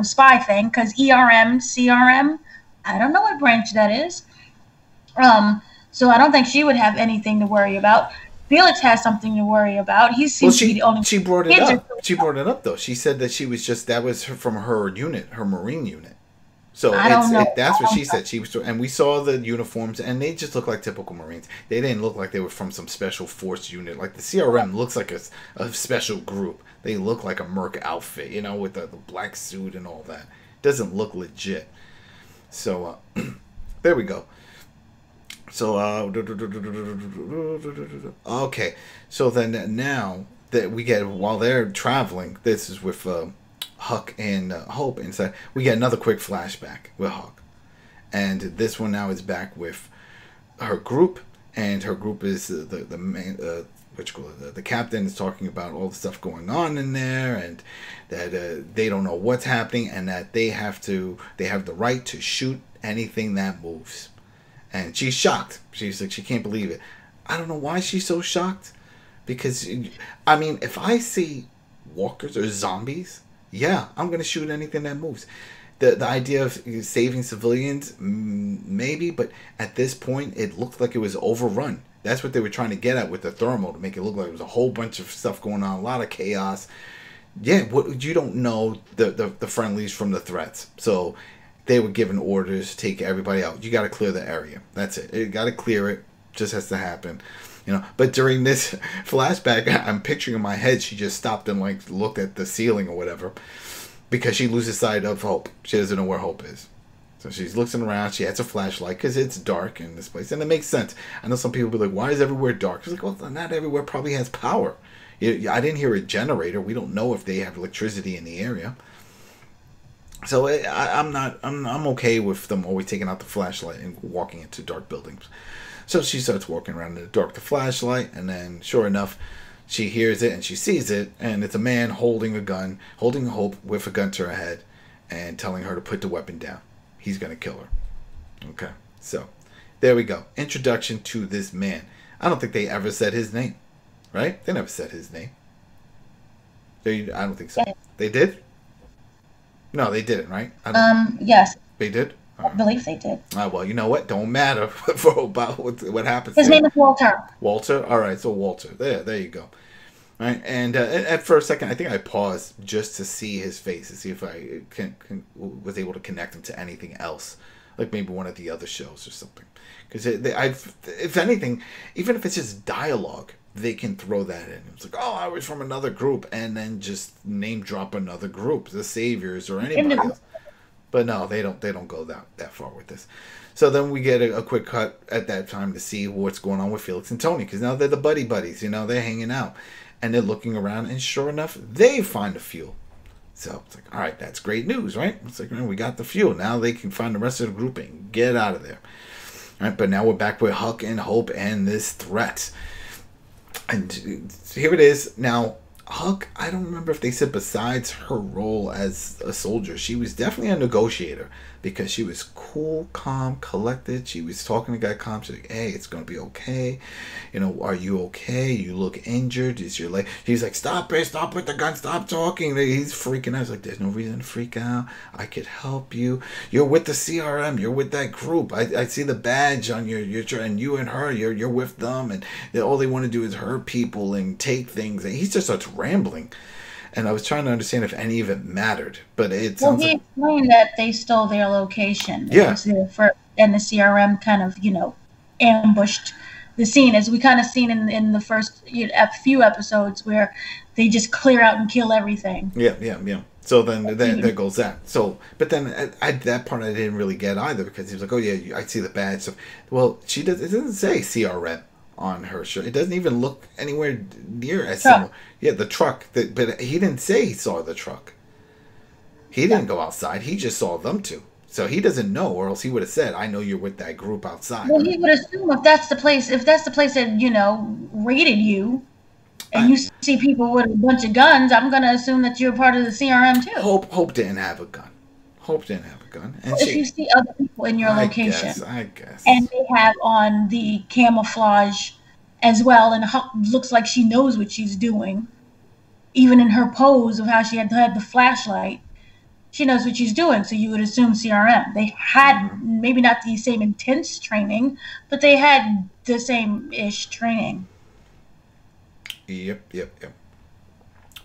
spy thing, because ERM, CRM, I don't know what branch that is. So I don't think she would have anything to worry about. Felix has something to worry about. He seems to be the only. She brought it up. She brought it up though. She said that that was from her unit, her Marine unit. So that's what she said. She was, and we saw the uniforms, and they just look like typical Marines. They didn't look like they were from some special force unit. Like the CRM looks like a special group. They look like a Merc outfit, with the black suit and all that. Doesn't look legit. So there we go. So okay. So then now that we get, while they're traveling, this is with Huck and Hope inside. We get another quick flashback with Huck, and this one now is back with her group, and her group is the main the captain is talking about all the stuff going on in there, and that they don't know what's happening, and that they have the right to shoot anything that moves. And she's shocked. She's like, she can't believe it. I don't know why she's so shocked, because I mean, if I see walkers or zombies, yeah, I'm going to shoot anything that moves. The idea of saving civilians, maybe, but at this point, it looked like it was overrun. That's what they were trying to get at with the thermal, to make it look like it was a whole bunch of stuff going on, a lot of chaos. Yeah, you don't know the friendlies from the threats. So they were given orders to take everybody out. You got to clear the area. That's it. You got to clear it. Just has to happen. But during this flashback, I'm picturing in my head, she just stopped and looked at the ceiling or whatever, because she loses sight of Hope. She doesn't know where Hope is. So she's looking around. She has a flashlight because it's dark in this place. And it makes sense. I know some people will be like, why is everywhere dark? She's like, well, not everywhere probably has power. I didn't hear a generator. We don't know if they have electricity in the area. So I'm okay with them always taking out the flashlight and walking into dark buildings. So she starts walking around in the dark with the flashlight, and then sure enough, she hears it and she sees it, and it's a man holding a gun, holding Hope with a gun to her head, and telling her to put the weapon down. He's going to kill her. Okay, so there we go. Introduction to this man. I don't think they ever said his name, right? They never said his name. I don't think so. They did? No, they didn't, right? Yes. They did? I believe they did. Well, you know what? Don't matter about what happens. His name is Walter. Walter? All right, so Walter. There you go. All right, and for a second, I think I paused just to see his face, to see if I was able to connect him to anything else, like maybe one of the other shows or something. Because if anything, even if it's just dialogue, they can throw that in. It's like, oh, I was from another group, and then just name drop another group, the Saviors or anybody else. But no, they don't go that far with this. So then we get a quick cut at that time to see what's going on with Felix and Tony, because now they're the buddies, they're hanging out. And they're looking around, and sure enough, they find the fuel. So it's like, all right, that's great news, right? It's like, we got the fuel. Now they can find the rest of the group and get out of there. All right, but now we're back with Huck and Hope and this threat. And here it is. Now, Huck, I don't remember if they said besides her role as a soldier, she was definitely a negotiator, because she was cool, calm, collected. She was talking to Guy calm. She's like, hey, it's going to be okay. Are you okay? You look injured. Is your leg? He's like, stop it. Stop with the gun. Stop talking. He's freaking out. He's like, there's no reason to freak out. I could help you. You're with the CRM. You're with that group. I see the badge on your and you and her, you're with them. And all they want to do is hurt people and take things. And he just starts rambling. And I was trying to understand if any of it mattered, but it sounds he explained that they stole their location. Yeah. And the CRM kind of, ambushed the scene, as we kind of seen in the first few episodes, where they just clear out and kill everything. Yeah. So then there goes that. So, but then that part I didn't really get either, because he was like, oh yeah, I see the badge. So, well, it doesn't say CRM on her shirt. It doesn't even look anywhere near as similar. Yeah, the truck. But he didn't say he saw the truck. He didn't go outside. He just saw them two. So he doesn't know, or else he would have said, I know you're with that group outside. Well, he would assume if that's the place that, raided you, and you see people with a bunch of guns, I'm going to assume that you're part of the CRM too. Hope didn't have a gun. And if you see other people in your location, I guess. And they have on the camouflage as well, and Huck looks like she knows what she's doing, even in her pose of how she had the flashlight. she knows what she's doing. So you would assume CRM. They had maybe not the same intense training, but they had the same-ish training. Yep.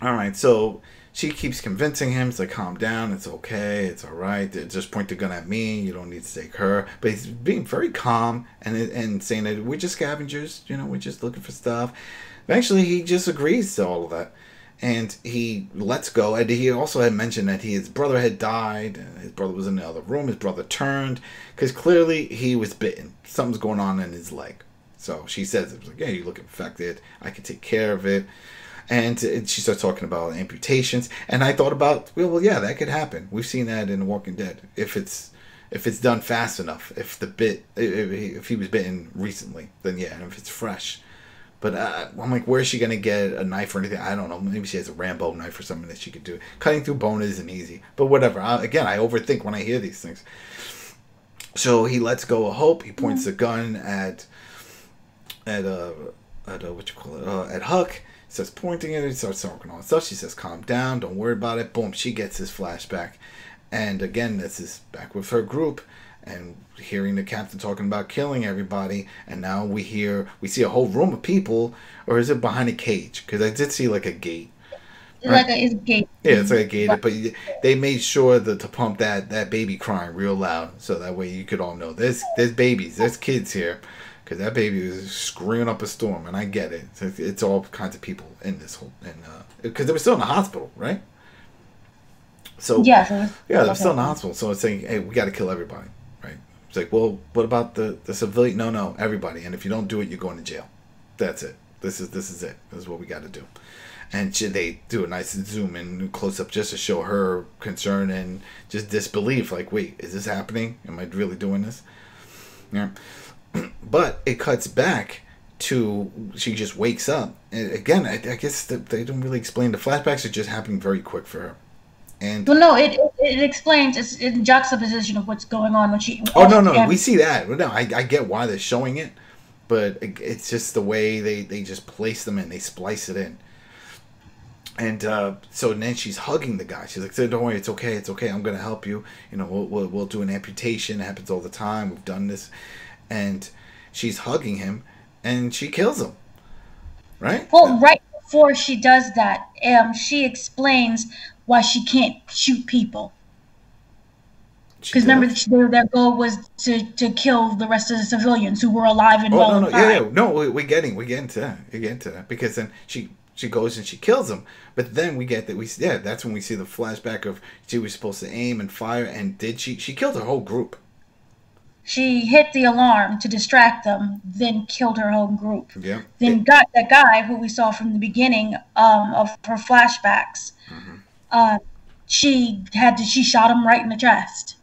All right, so she keeps convincing him. It's like, calm down. It's okay. It's all right. Just point the gun at me. You don't need to take her. But he's being very calm and saying that we're just scavengers. We're just looking for stuff. Eventually, he just agrees to all of that. And he lets go. And he also had mentioned that his brother had died. His brother was in the other room. His brother turned. Because clearly, he was bitten. Something's going on in his leg. So she says, it was like, yeah, you look infected. I can take care of it. And she starts talking about amputations. And I thought about, well, yeah, that could happen. We've seen that in The Walking Dead. If it's done fast enough. If he was bitten recently, then yeah. And if it's fresh. But I'm like, where is she going to get a knife or anything? I don't know. Maybe she has a Rambo knife or something that she could do. Cutting through bone isn't easy. But whatever. I overthink when I hear these things. So he lets go of hope. He points the gun at Huck. He starts pointing at it. He starts talking all that stuff. She says, calm down. Don't worry about it. Boom. She gets his flashback. And again, this is back with her group. And hearing the captain talking about killing everybody, and now we see a whole room of people, or is it behind a cage? Because I did see like a gate. Right? It's a gate. Yeah, it's like a gate. But they made sure to pump that baby crying real loud, so that way you could all know there's babies, there's kids here, because that baby was screaming up a storm, and I get it. It's all kinds of people in this whole, because they were still in the hospital, right? So yeah, they were still in the hospital. So it's saying, hey, we got to kill everybody. It's like, well, what about the civilian? No, everybody. And if you don't do it, you're going to jail. That's it. This is it. This is what we got to do. And they do a nice zoom in close up just to show her concern and just disbelief. Like, wait, is this happening? Am I really doing this? Yeah. But it cuts back to she just wakes up. And again, I guess they don't really explain. The flashbacks are just happening very quick for her. And well, no, it explains. It's in juxtaposition of what's going on when she. Oh no, we see that. No, I get why they're showing it, but it's just the way they just place them in. They splice it in, and so then she's hugging the guy. She's like, "Don't worry, it's okay. I'm gonna help you. We'll do an amputation. It happens all the time. We've done this," and she's hugging him, and she kills him. Right. Well, right before she does that, she explains why she can't shoot people. Because remember, their goal was to kill the rest of the civilians who were alive and well. We get into that because then she goes and she kills them. But then that's when we see the flashback of she was supposed to aim and fire, and she killed her whole group. She hit the alarm to distract them, then killed her whole group. Yeah. Then got that guy who we saw from the beginning of her flashbacks. Mm-hmm. She shot him right in the chest.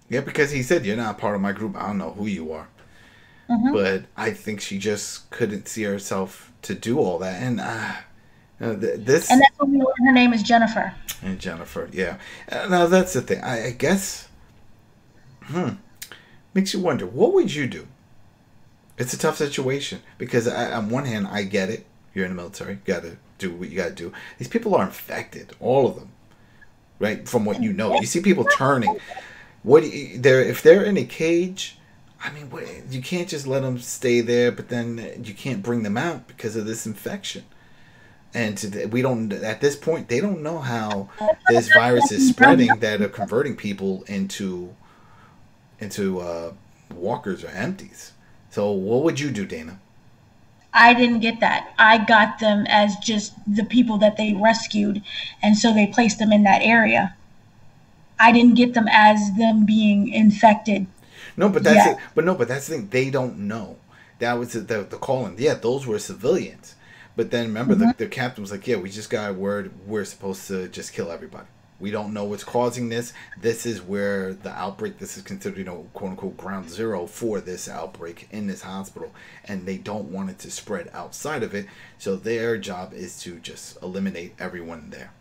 Yeah, because he said, "You're not part of my group. I don't know who you are." Mm-hmm. But I think she just couldn't see herself to do all that, and this. And that's when we learned her name is Jennifer. And Jennifer, yeah. Now that's the thing. I guess. Makes you wonder, what would you do? It's a tough situation because on one hand, I get it. You're in the military. You got to do what you got to do. These people are infected, all of them, right? From what you know, you see people turning. If they're in a cage? I mean, you can't just let them stay there, but then you can't bring them out because of this infection. And we don't. At this point, they don't know how this virus is spreading that are converting people into walkers or empties. So, what would you do, Dana? I didn't get that. I got them as just the people that they rescued, and so they placed them in that area. I didn't get them as them being infected. No, but that's it. But that's the thing. They don't know. That was the calling. Yeah, those were civilians. But then remember, the captain was like, "Yeah, we just got word we're supposed to just kill everybody. We don't know what's causing this. This is where the outbreak. This is considered, quote unquote, ground zero for this outbreak in this hospital, and they don't want it to spread outside of it. So their job is to just eliminate everyone there."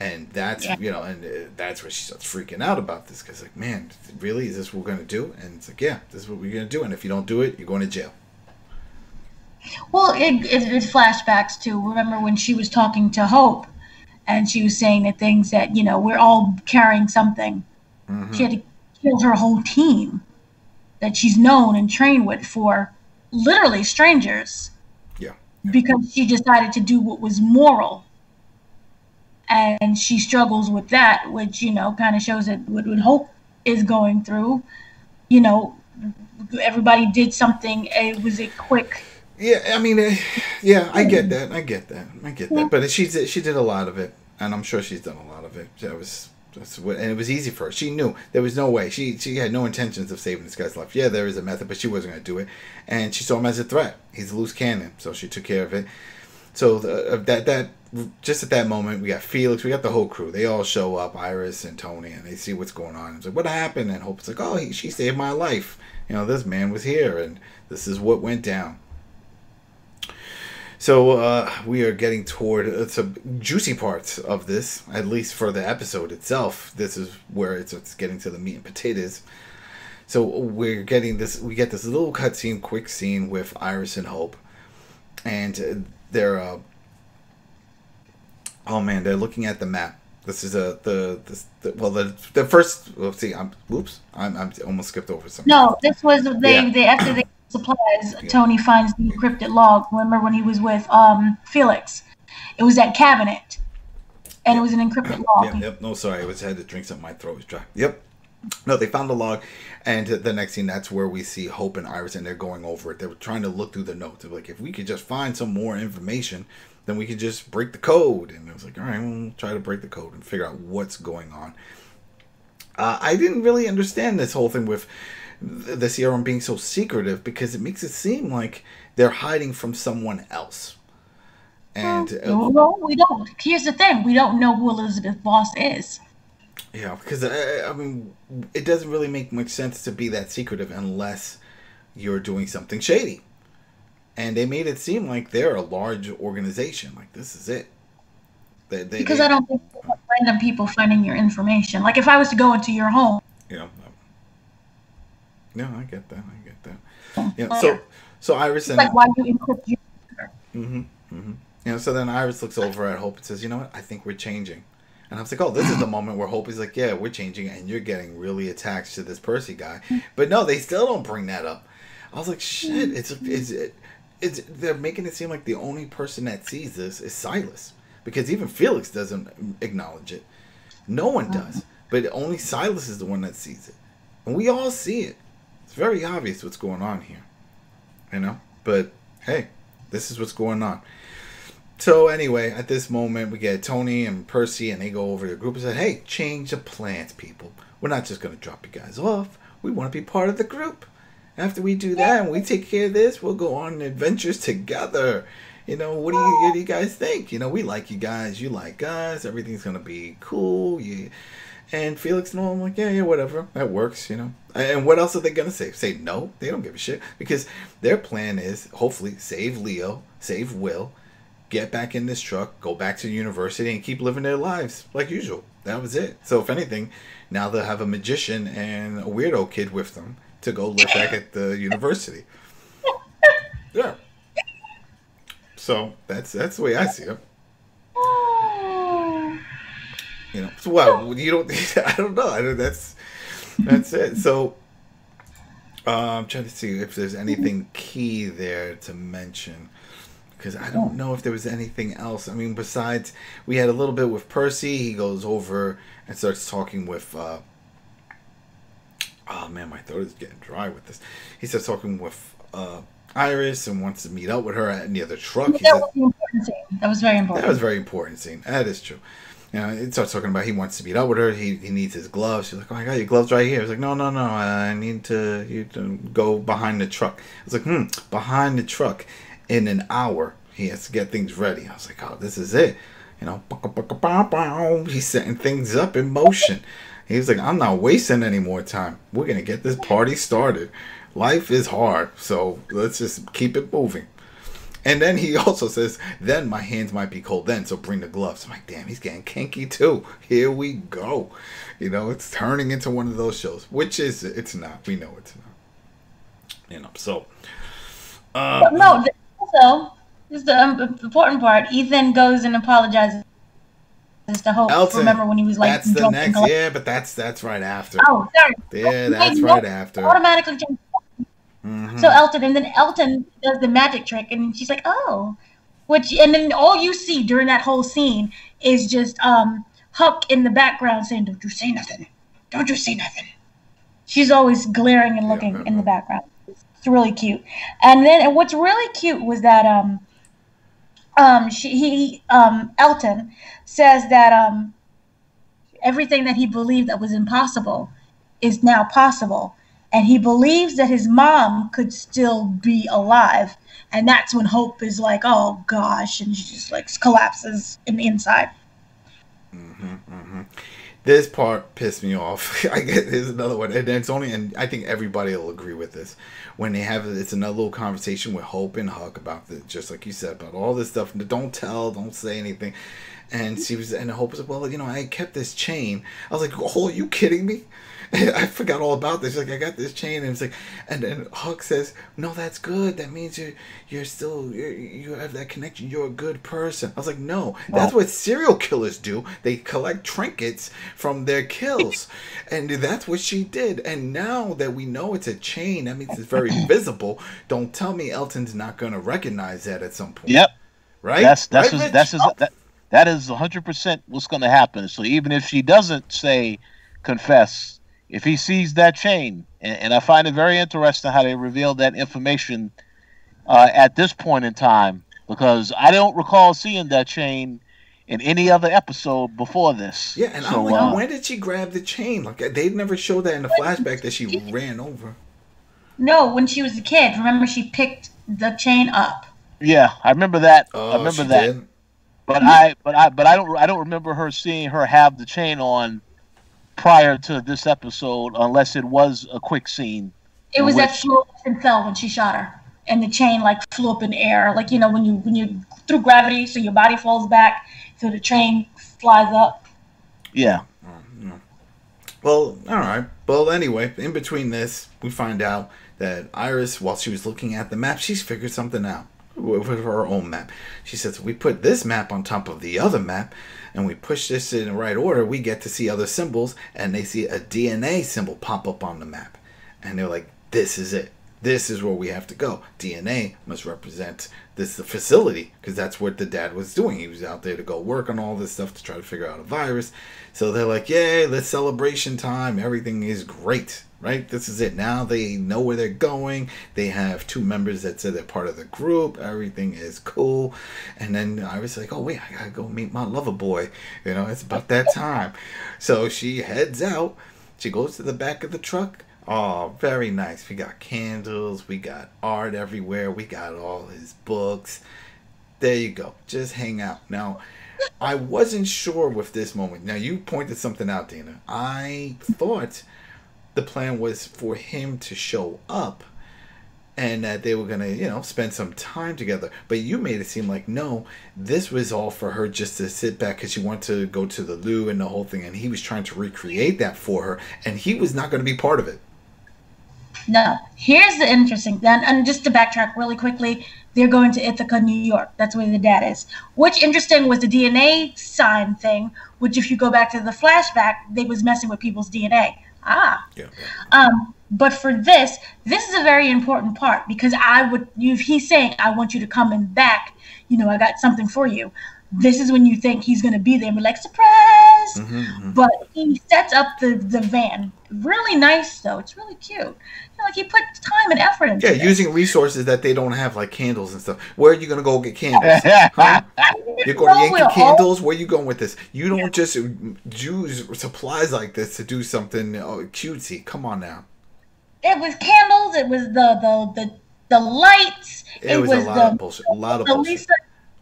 And that's and that's where she starts freaking out about this because, like, man, really, is this what we're gonna do? And it's like, yeah, this is what we're gonna do. And if you don't do it, you're going to jail. Well, it flashbacks to remember when she was talking to Hope, and she was saying the things that, you know, we're all carrying something. Mm-hmm. She had to kill her whole team that she's known and trained with for literally strangers. Yeah. Because she decided to do what was moral. And she struggles with that, which, you know, kind of shows that what Hope is going through. You know, everybody did something. It was a quick. Yeah, I mean, yeah, I get that. But she did a lot of it, and I'm sure she's done a lot of it. And it was easy for her. She knew there was no way. She had no intentions of saving this guy's life. Yeah, there is a method, but she wasn't going to do it. And she saw him as a threat. He's a loose cannon, so she took care of it. So that just at that moment, we got Felix, we got the whole crew. They all show up, Iris and Tony, and they see what's going on. It's like, what happened? And Hope's like, oh, she saved my life. You know, this man was here, and this is what went down. So we are getting toward some juicy parts of this, at least for the episode itself. This is where it's getting to the meat and potatoes. So we're getting this. We get this little cutscene, quick scene with Iris and Hope, and they're oh man, they're looking at the map. This is the first. Let's see. I almost skipped over something. No, this was they after they supplies. Yeah. Tony finds the encrypted log. Remember when he was with Felix? It was that cabinet, and it was an encrypted log. Yep. No, sorry, I had to drink something. My throat was dry. Yep. No, they found the log, and the next scene, that's where we see Hope and Iris, and they're going over it. They were trying to look through the notes. They're like, if we could just find some more information, then we could just break the code. And I was like, all right, we'll try to break the code and figure out what's going on. I didn't really understand this whole thing with the CRM being so secretive, because it makes it seem like they're hiding from someone else. And well, we don't. Here's the thing: we don't know who Elizabeth Voss is. Yeah, because I mean, it doesn't really make much sense to be that secretive unless you're doing something shady. And they made it seem like they're a large organization. Like, this is it. I don't think random people finding your information. Like, if I was to go into your home. Yeah. No, I get that. Yeah. So Iris and like, why do you encrypt your computer? You know, so then Iris looks over at Hope and says, you know what? I think we're changing. And I was like, oh, this is the moment where Hope is like, yeah, we're changing, and you're getting really attached to this Percy guy. But no, they still don't bring that up. I was like, shit, it's they're making it seem like the only person that sees this is Silas. Because even Felix doesn't acknowledge it. No one does. But only Silas is the one that sees it. And we all see it. It's very obvious what's going on here. You know? But, hey, this is what's going on. So anyway, at this moment, we get Tony and Percy, and they go over to the group and say, hey, change the plans, people. We're not just going to drop you guys off. We want to be part of the group. After we do that and we take care of this, we'll go on adventures together. You know, what do you guys think? You know, we like you guys. You like us. Everything's going to be cool. And Felix and all, I'm like, yeah, whatever. That works, you know. And what else are they going to say? Say no? They don't give a shit. Because their plan is, hopefully, save Leo, save Will, get back in this truck, go back to university, and keep living their lives like usual. That was it. So if anything, now they'll have a magician and a weirdo kid with them to go live back at the university. Yeah. So that's the way I see it. You know. So well, you don't. I don't know. That's it. So I'm trying to see if there's anything key there to mention. Because I don't know if there was anything else. I mean, besides, we had a little bit with Percy. He goes over and starts talking with... oh, man, my throat is getting dry with this. He starts talking with Iris and wants to meet up with her near the truck. That was the important scene. That was very important. That was a very important scene. That is true. You know, he starts talking about he wants to meet up with her. He needs his gloves. She's like, oh, I got your gloves right here. He's like, no. I need you to go behind the truck. I was like, behind the truck. In an hour, he has to get things ready. I was like, oh, this is it. You know, he's setting things up in motion. He was like, I'm not wasting any more time. We're going to get this party started. Life is hard, so let's just keep it moving. And then he also says, then my hands might be cold then, so bring the gloves. I'm like, damn, he's getting kinky too. Here we go. You know, it's turning into one of those shows, which is, it's not. We know it's not. You know, so. Also, this is the important part. Ethan goes and apologizes to Hope. Elton. Remember when he was like, that's the next. Yeah, but that's right after. Oh, sorry. Yeah, that's right after. Automatically changed. So Elton, and then Elton does the magic trick, and she's like, oh, and then all you see during that whole scene is just Huck in the background saying, don't you say nothing. Don't you say nothing. She's always glaring and looking in the background. It's really cute. And what's really cute was that Elton says that everything that he believed that was impossible is now possible. And he believes that his mom could still be alive. And that's when Hope is like, oh, gosh. And she just, like, collapses in the inside. This part pissed me off. I get there's another one. And I think everybody will agree with this. When they have, it's another little conversation with Hope and Huck about just like you said, about all this stuff. Don't tell, don't say anything. And Hope was like, well, I kept this chain. I was like, oh, are you kidding me? I forgot all about this. Like, I got this chain, and it's like, and then Huck says, "No, that's good. That means you have that connection. You're a good person." I was like, "No, that's what serial killers do. They collect trinkets from their kills, and that's what she did. And now that we know it's a chain, that means it's very visible. Don't tell me Elton's not going to recognize that at some point." Yep. Right. That is 100% what's going to happen. So even if she doesn't confess. If he sees that chain, and I find it very interesting how they revealed that information at this point in time, because I don't recall seeing that chain in any other episode before this. Yeah, and I'm like, when did she grab the chain? Like, they never showed that in the flashback that she ran over. No, when she was a kid. Remember, she picked the chain up. Yeah, I remember that. Oh, I remember she that. did? But I don't remember seeing her have the chain on prior to this episode, unless it was a quick scene. It was that she and fell when she shot her, and the chain like flew up in the air, like when you through gravity, so your body falls back, so the chain flies up. Yeah. Well, all right. Well, anyway, in between this, we find out that Iris, while she was looking at the map, she's figured something out with her own map. She says, we put this map on top of the other map, and we push this in the right order, we get to see other symbols, and they see a DNA symbol pop up on the map. And they're like, this is it. This is where we have to go. DNA must represent the facility, because that's what the dad was doing. He was out there to go work on all this stuff to try to figure out a virus. So they're like, yay, let's celebration time. Everything is great, right? This is it. Now they know where they're going. They have 2 members that said they're part of the group. Everything is cool. And then I was like, oh, wait, I got to go meet my lover boy. It's about that time. So she heads out. She goes to the back of the truck. Oh, very nice. We got candles. We got art everywhere. We got all his books. There you go. Just hang out. Now, I wasn't sure with this moment. Now, you pointed something out, Dana. I thought the plan was for him to show up and that they were going to, spend some time together. But you made it seem like, no, this was all for her just to sit back because she wanted to go to the loo and the whole thing. And he was trying to recreate that for her. And he was not going to be part of it. No. Here's the interesting thing. And just to backtrack really quickly, they're going to Ithaca, New York. That's where the dad is. Which interesting was the DNA sign thing, which if you go back to the flashback, they was messing with people's DNA. But for this is a very important part, because if he's saying, I want you to come and back, I got something for you. This is when you think he's going to be there and be like, surprise! But he sets up the van. Really nice, though. It's really cute. He put time and effort into it. Yeah, using resources that they don't have, like candles and stuff. Where are you going to go get candles? Huh? You're going to Yankee Candles? Where are you going with this? You don't just use supplies like this to do something cutesy. Come on now. It was candles. It was the lights. It was a lot of bullshit. A lot of bullshit. Lisa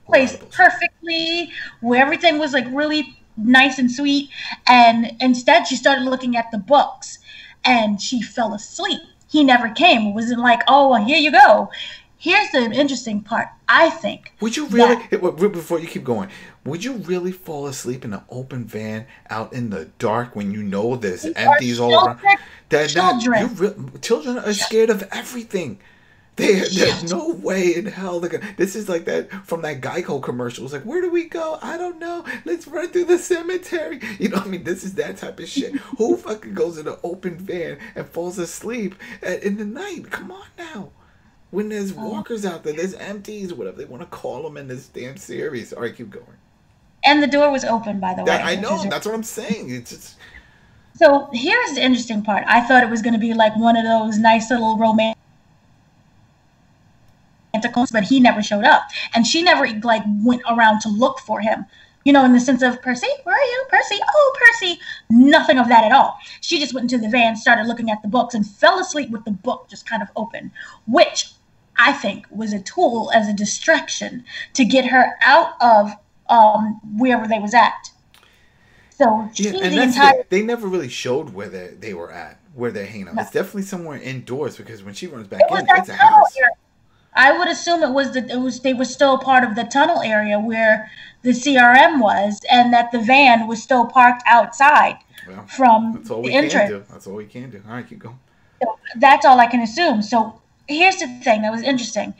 placed perfectly, where everything was like really nice and sweet. And instead, she started looking at the books, and she fell asleep. He never came. It wasn't like, oh, well, here you go. Here's the interesting part, I think. Would you really, before you keep going, would you really fall asleep in an open van out in the dark when you know there's empties all around? Children Children are scared of everything. There's no way in hell they're gonna. This is like that from that Geico commercial. It's like, where do we go? I don't know. Let's run through the cemetery. You know what I mean? This is that type of shit. Who fucking goes in an open van and falls asleep in the night? Come on now. When there's walkers out there, there's empties, whatever they want to call them in this damn series. All right, keep going. And the door was open, by the way. I know. That's what I'm saying. It's just. So here's the interesting part. I thought it was going to be like one of those nice little romantic, but he never showed up, and she never like went around to look for him. You know, in the sense of, Percy, where are you, Percy? Oh, Percy. Nothing of that at all. She just went into the van, started looking at the books, and fell asleep with the book just kind of open, which I think was a tool as a distraction to get her out of wherever they was at. So they never really showed where they were at, where they're hanging out. No. It's definitely somewhere indoors, because when she runs back in, it's a house. I would assume they were still part of the tunnel area where the CRM was, and that the van was still parked outside from the entrance. That's all we can do. All right, keep going. So that's all I can assume. So here's the thing that was interesting.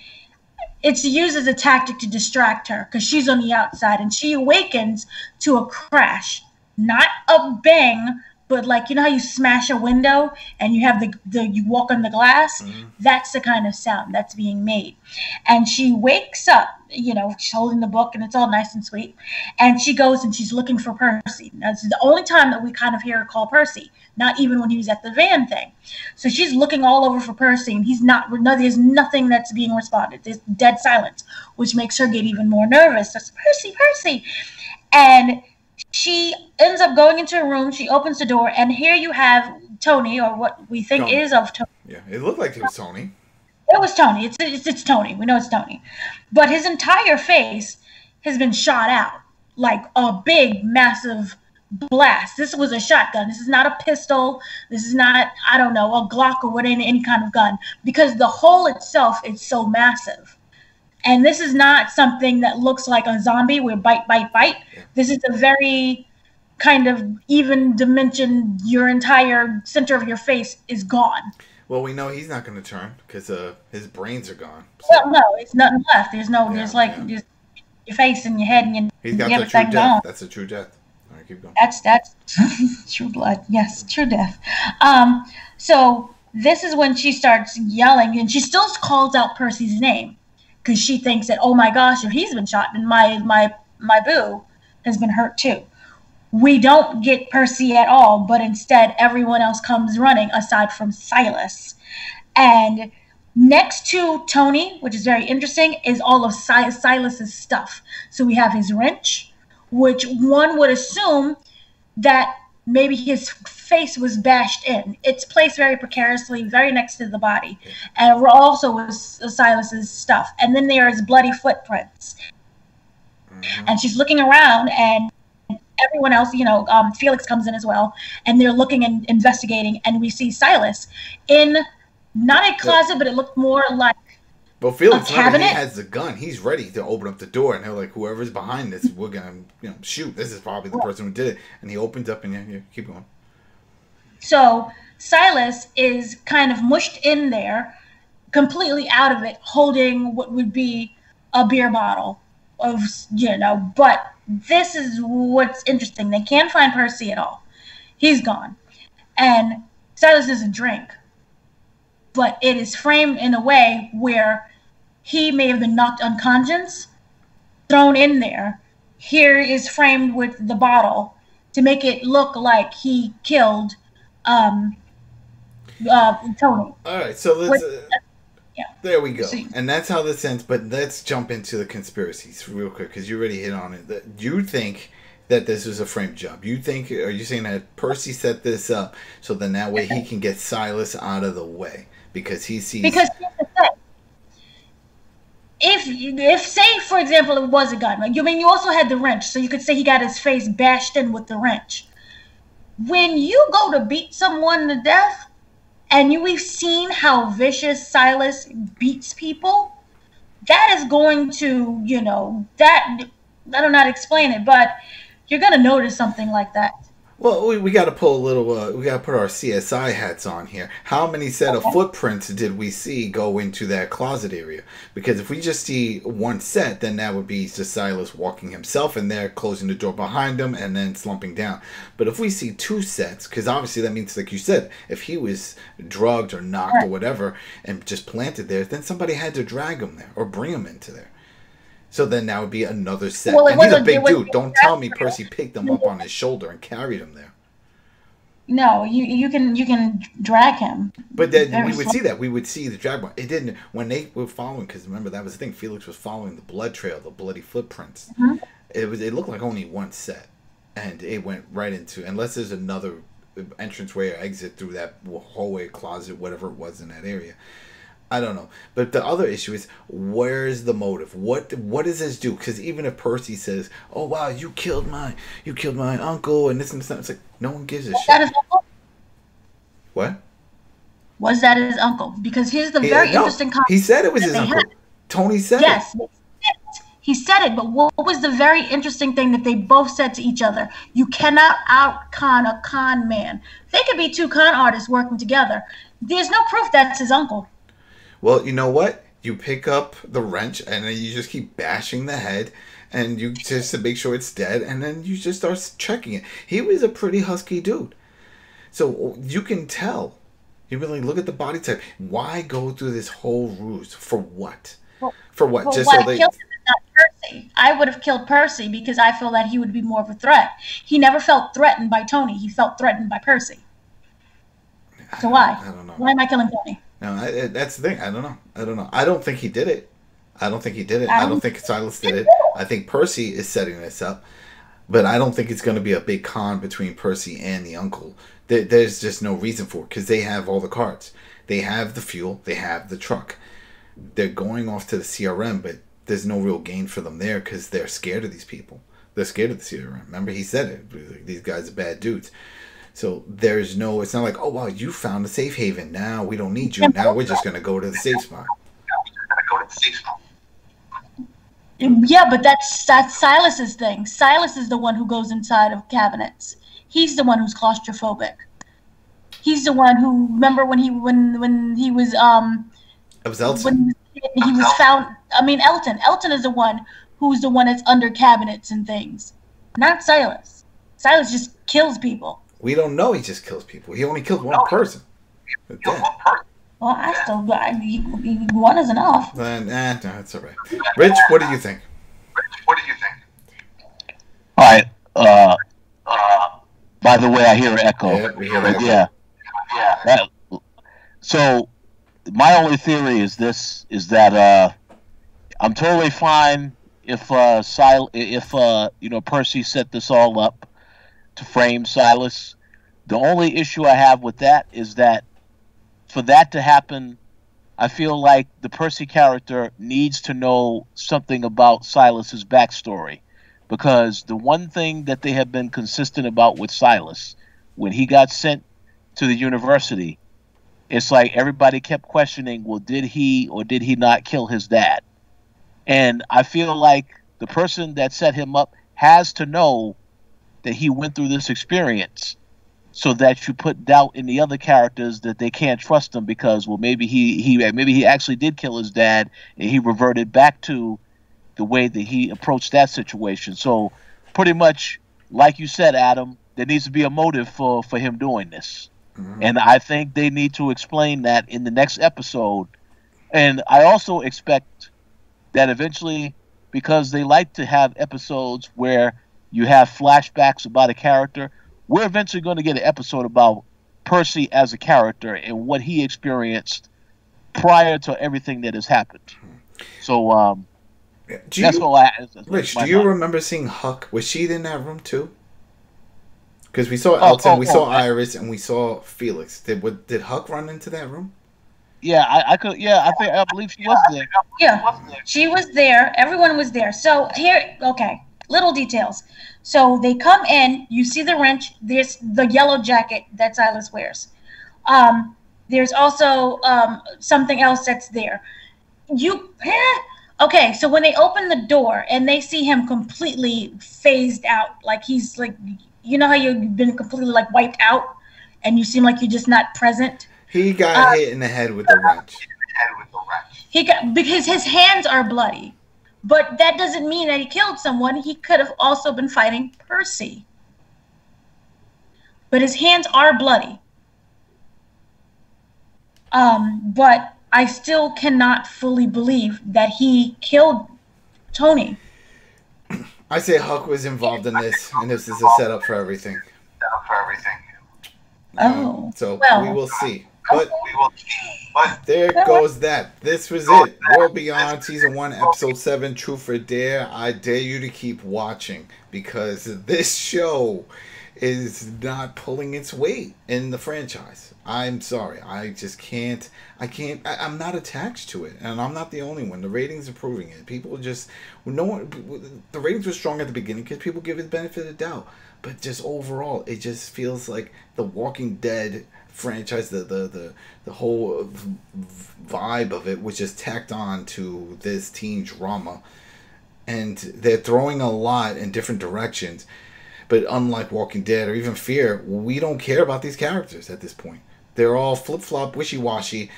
It's used as a tactic to distract her because she's on the outside, and she awakens to a crash. Not a bang, but like, you know how you smash a window and you have you walk on the glass? Mm-hmm. That's the kind of sound that's being made. And she wakes up, you know, she's holding the book and it's all nice and sweet. And she goes and she's looking for Percy. That's the only time that we kind of hear her call Percy, not even when he was at the van thing. So she's looking all over for Percy, and there's nothing that's being responded. There's dead silence, which makes her get even more nervous. That's Percy, Percy. And she ends up going into a room. She opens the door, and here you have Tony, or what we think is of Tony. Yeah, it looked like it was Tony. It was Tony. It's Tony. We know it's Tony. But his entire face has been shot out, like a big, massive blast. This was a shotgun. This is not a pistol. This is not, I don't know, a Glock or any kind of gun, because the hole itself is so massive. And this is not something that looks like a zombie where bite. Yeah. This is a very kind of even dimension. Your entire center of your face is gone. Well, we know he's not going to turn because his brains are gone. So. Well, no, it's nothing left. There's just your face and your head and he's got the true death. That's a true death. All right, keep going. That's true blood. Yes, true death. So this is when she starts yelling, and she still calls out Percy's name, because she thinks that, oh my gosh, if he's been shot, then my boo has been hurt too. We don't get Percy at all, but instead everyone else comes running aside from Silas. And next to Tony, which is very interesting, is all of Silas's stuff. So we have his wrench, which one would assume that maybe his face was bashed in. It's placed very precariously, very next to the body. And also was Silas's stuff. And then there is bloody footprints. Mm-hmm. And she's looking around, and everyone else, Felix comes in as well. And they're looking and investigating. And we see Silas in, not a closet, but it looked more like But Felix, remember, he has the gun. He's ready to open up the door, and they're like, whoever's behind this, we're going to shoot. This is probably the person who did it. And he opens up, and yeah, keep going. So Silas is kind of mushed in there, completely out of it, holding what would be a beer bottle of, but this is what's interesting. They can't find Percy at all. He's gone. And Silas doesn't drink, but it is framed in a way where he may have been knocked unconscious, thrown in there. Here is framed with the bottle to make it look like he killed Tony. All right, so let's. There we go. And that's how this ends. But let's jump into the conspiracies real quick, because you already hit on it. You think that this was a frame job? Are you saying that Percy set this up so then that way he can get Silas out of the way because he sees? Because here's the thing. If say for example it was a gun, right? You also had the wrench, so you could say he got his face bashed in with the wrench. When you go to beat someone to death, and we've seen how vicious Silas beats people, that is going to, that, I don't know how to explain it, but you're going to notice something like that. Well, we got to pull a little. We got to put our CSI hats on here. How many set of footprints did we see go into that closet area? Because if we just see one set, then that would be just Silas walking himself in there, closing the door behind him, and then slumping down. But if we see two sets, because obviously that means, like you said, if he was drugged or knocked or whatever and just planted there, then somebody had to drag him there or bring him into there. So then that would be another set. Well, and he's a big dude. Don't tell me Percy picked him up on his shoulder and carried him there. No, you can drag him. But then we would see that. We would see the drag mark. It didn't when they were following, because remember that was the thing. Felix was following the blood trail, the bloody footprints. Mm-hmm. It looked like only one set, and it went right into, unless there's another entranceway or exit through that hallway, closet, whatever it was in that area. I don't know. But the other issue is, where's the motive? What does this do? Because even if Percy says, "Oh wow, you killed my uncle," and this and that, it's like no one gives a shit. That his uncle? What? Was that his uncle? Because here's the very interesting conversation. He said it was his uncle. Tony said yes, it. Yes, he said it. But what was the very interesting thing that they both said to each other? You cannot out-con a con man. They could be two con artists working together. There's no proof that's his uncle. Well, you know what? You pick up the wrench and then you just keep bashing the head, and you just to make sure it's dead, and then you just start checking it. He was a pretty husky dude, so you can tell. You really look at the body type. Why go through this whole ruse for what? For what? Well, just why so they. Killed him is not Percy. I would have killed Percy because I feel that he would be more of a threat. He never felt threatened by Tony. He felt threatened by Percy. So why? I don't know. Why am I killing Tony? No, that's the thing. I don't know. I don't think he did it. I don't think Silas did it. I think Percy is setting this up. But I don't think it's going to be a big con between Percy and the uncle. There's just no reason for it, because they have all the cards. They have the fuel. They have the truck. They're going off to the CRM, but there's no real gain for them there because they're scared of these people. They're scared of the CRM. Remember, he said it. These guys are bad dudes. So it's not like, oh, wow, you found a safe haven. Now we don't need you. Now we're just going to go to the safe spot. Yeah, but that's Silas's thing. Silas is the one who goes inside of cabinets. He's the one who's claustrophobic. He's the one who, remember when he was It was Elton. When he was found. I mean, Elton. Elton is the one who's the one that's under cabinets and things, not Silas. Silas just kills people. We don't know he just kills people. He only killed one person. Well, one is enough. No, it's all right. Rich, what do you think? All right. By the way, I hear an echo. Yeah, we hear that. Yeah. So, my only theory is that I'm totally fine if Percy set this all up to frame Silas. The only issue I have with that is that for that to happen, I feel like the Percy character needs to know something about Silas's backstory, because the one thing that they have been consistent about with Silas, when he got sent to the university, it's like everybody kept questioning, well, did he or did he not kill his dad? And I feel like the person that set him up has to know that he went through this experience, so that you put doubt in the other characters that they can't trust him because, well, maybe he actually did kill his dad and he reverted back to the way that he approached that situation. So pretty much, like you said, Adam, there needs to be a motive for him doing this. Mm-hmm. And I think they need to explain that in the next episode. And I also expect that eventually, because they like to have episodes where you have flashbacks about a character, we're eventually going to get an episode about Percy as a character and what he experienced prior to everything that has happened. So, that's all I... Rich, do you remember seeing Huck? Was she in that room too? Because we saw Elton, we saw Iris, and we saw Felix. Did Huck run into that room? Yeah, I believe she was there. Yeah, she was there. Everyone was there. So here, okay, little details. So they come in, you see the wrench, there's the yellow jacket that Silas wears. There's also something else that's there. Okay, so when they open the door and they see him completely phased out, like he's you know how you've been completely like wiped out, and you seem like you're just not present. He got hit in the head with a wrench. He got, because his hands are bloody, but that doesn't mean that he killed someone. He could have also been fighting Percy, but his hands are bloody. But I still cannot fully believe that he killed Tony. I say Huck was involved in this, and this is a setup for everything. So we will see. But there goes that. This was it. World Beyond Season 1, Episode 7, Truth or Dare. I dare you to keep watching, because this show is not pulling its weight in the franchise. I'm sorry. I just can't. I'm not attached to it, and I'm not the only one. The ratings are proving it. People just, the ratings were strong at the beginning because people give it the benefit of the doubt. But just overall, it just feels like the Walking Dead franchise, the whole vibe of it was just tacked on to this teen drama, and they're throwing a lot in different directions. But unlike Walking Dead or even Fear, we don't care about these characters at this point. They're all flip-flop, wishy-washy,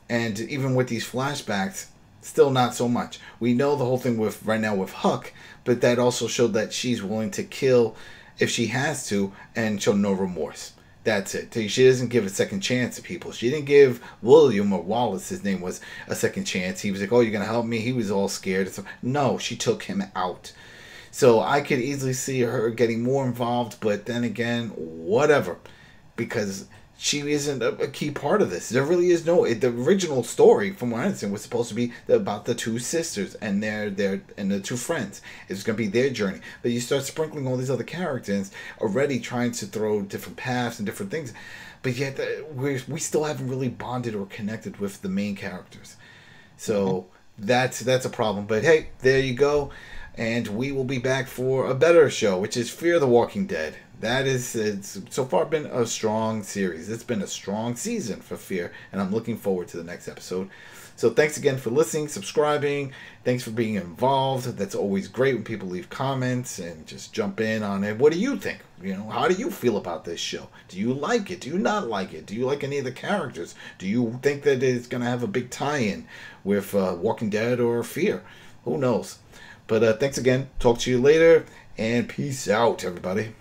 and even with these flashbacks, still not so much. We know the whole thing with right now with Huck, but that also showed that she's willing to kill if she has to and show no remorse. That's it. She doesn't give a second chance to people. She didn't give William, or Wallace, his name was, a second chance. He was like, oh, you're going to help me? He was all scared. So, no, she took him out. So I could easily see her getting more involved, but then again, whatever. Because she isn't a key part of this. There really is no... The original story, from what I understand, was supposed to be about the two sisters and the two friends. It's going to be their journey. But you start sprinkling all these other characters, already trying to throw different paths and different things. But yet, we still haven't really bonded or connected with the main characters. So that's a problem. But hey, there you go. And we will be back for a better show, which is Fear the Walking Dead. It's so far been a strong series. It's been a strong season for Fear, and I'm looking forward to the next episode. So thanks again for listening, subscribing. Thanks for being involved. That's always great when people leave comments and just jump in on it. What do you think? How do you feel about this show? Do you like it? Do you not like it? Do you like any of the characters? Do you think that it's going to have a big tie-in with Walking Dead or Fear? Who knows? But thanks again. Talk to you later, and peace out, everybody.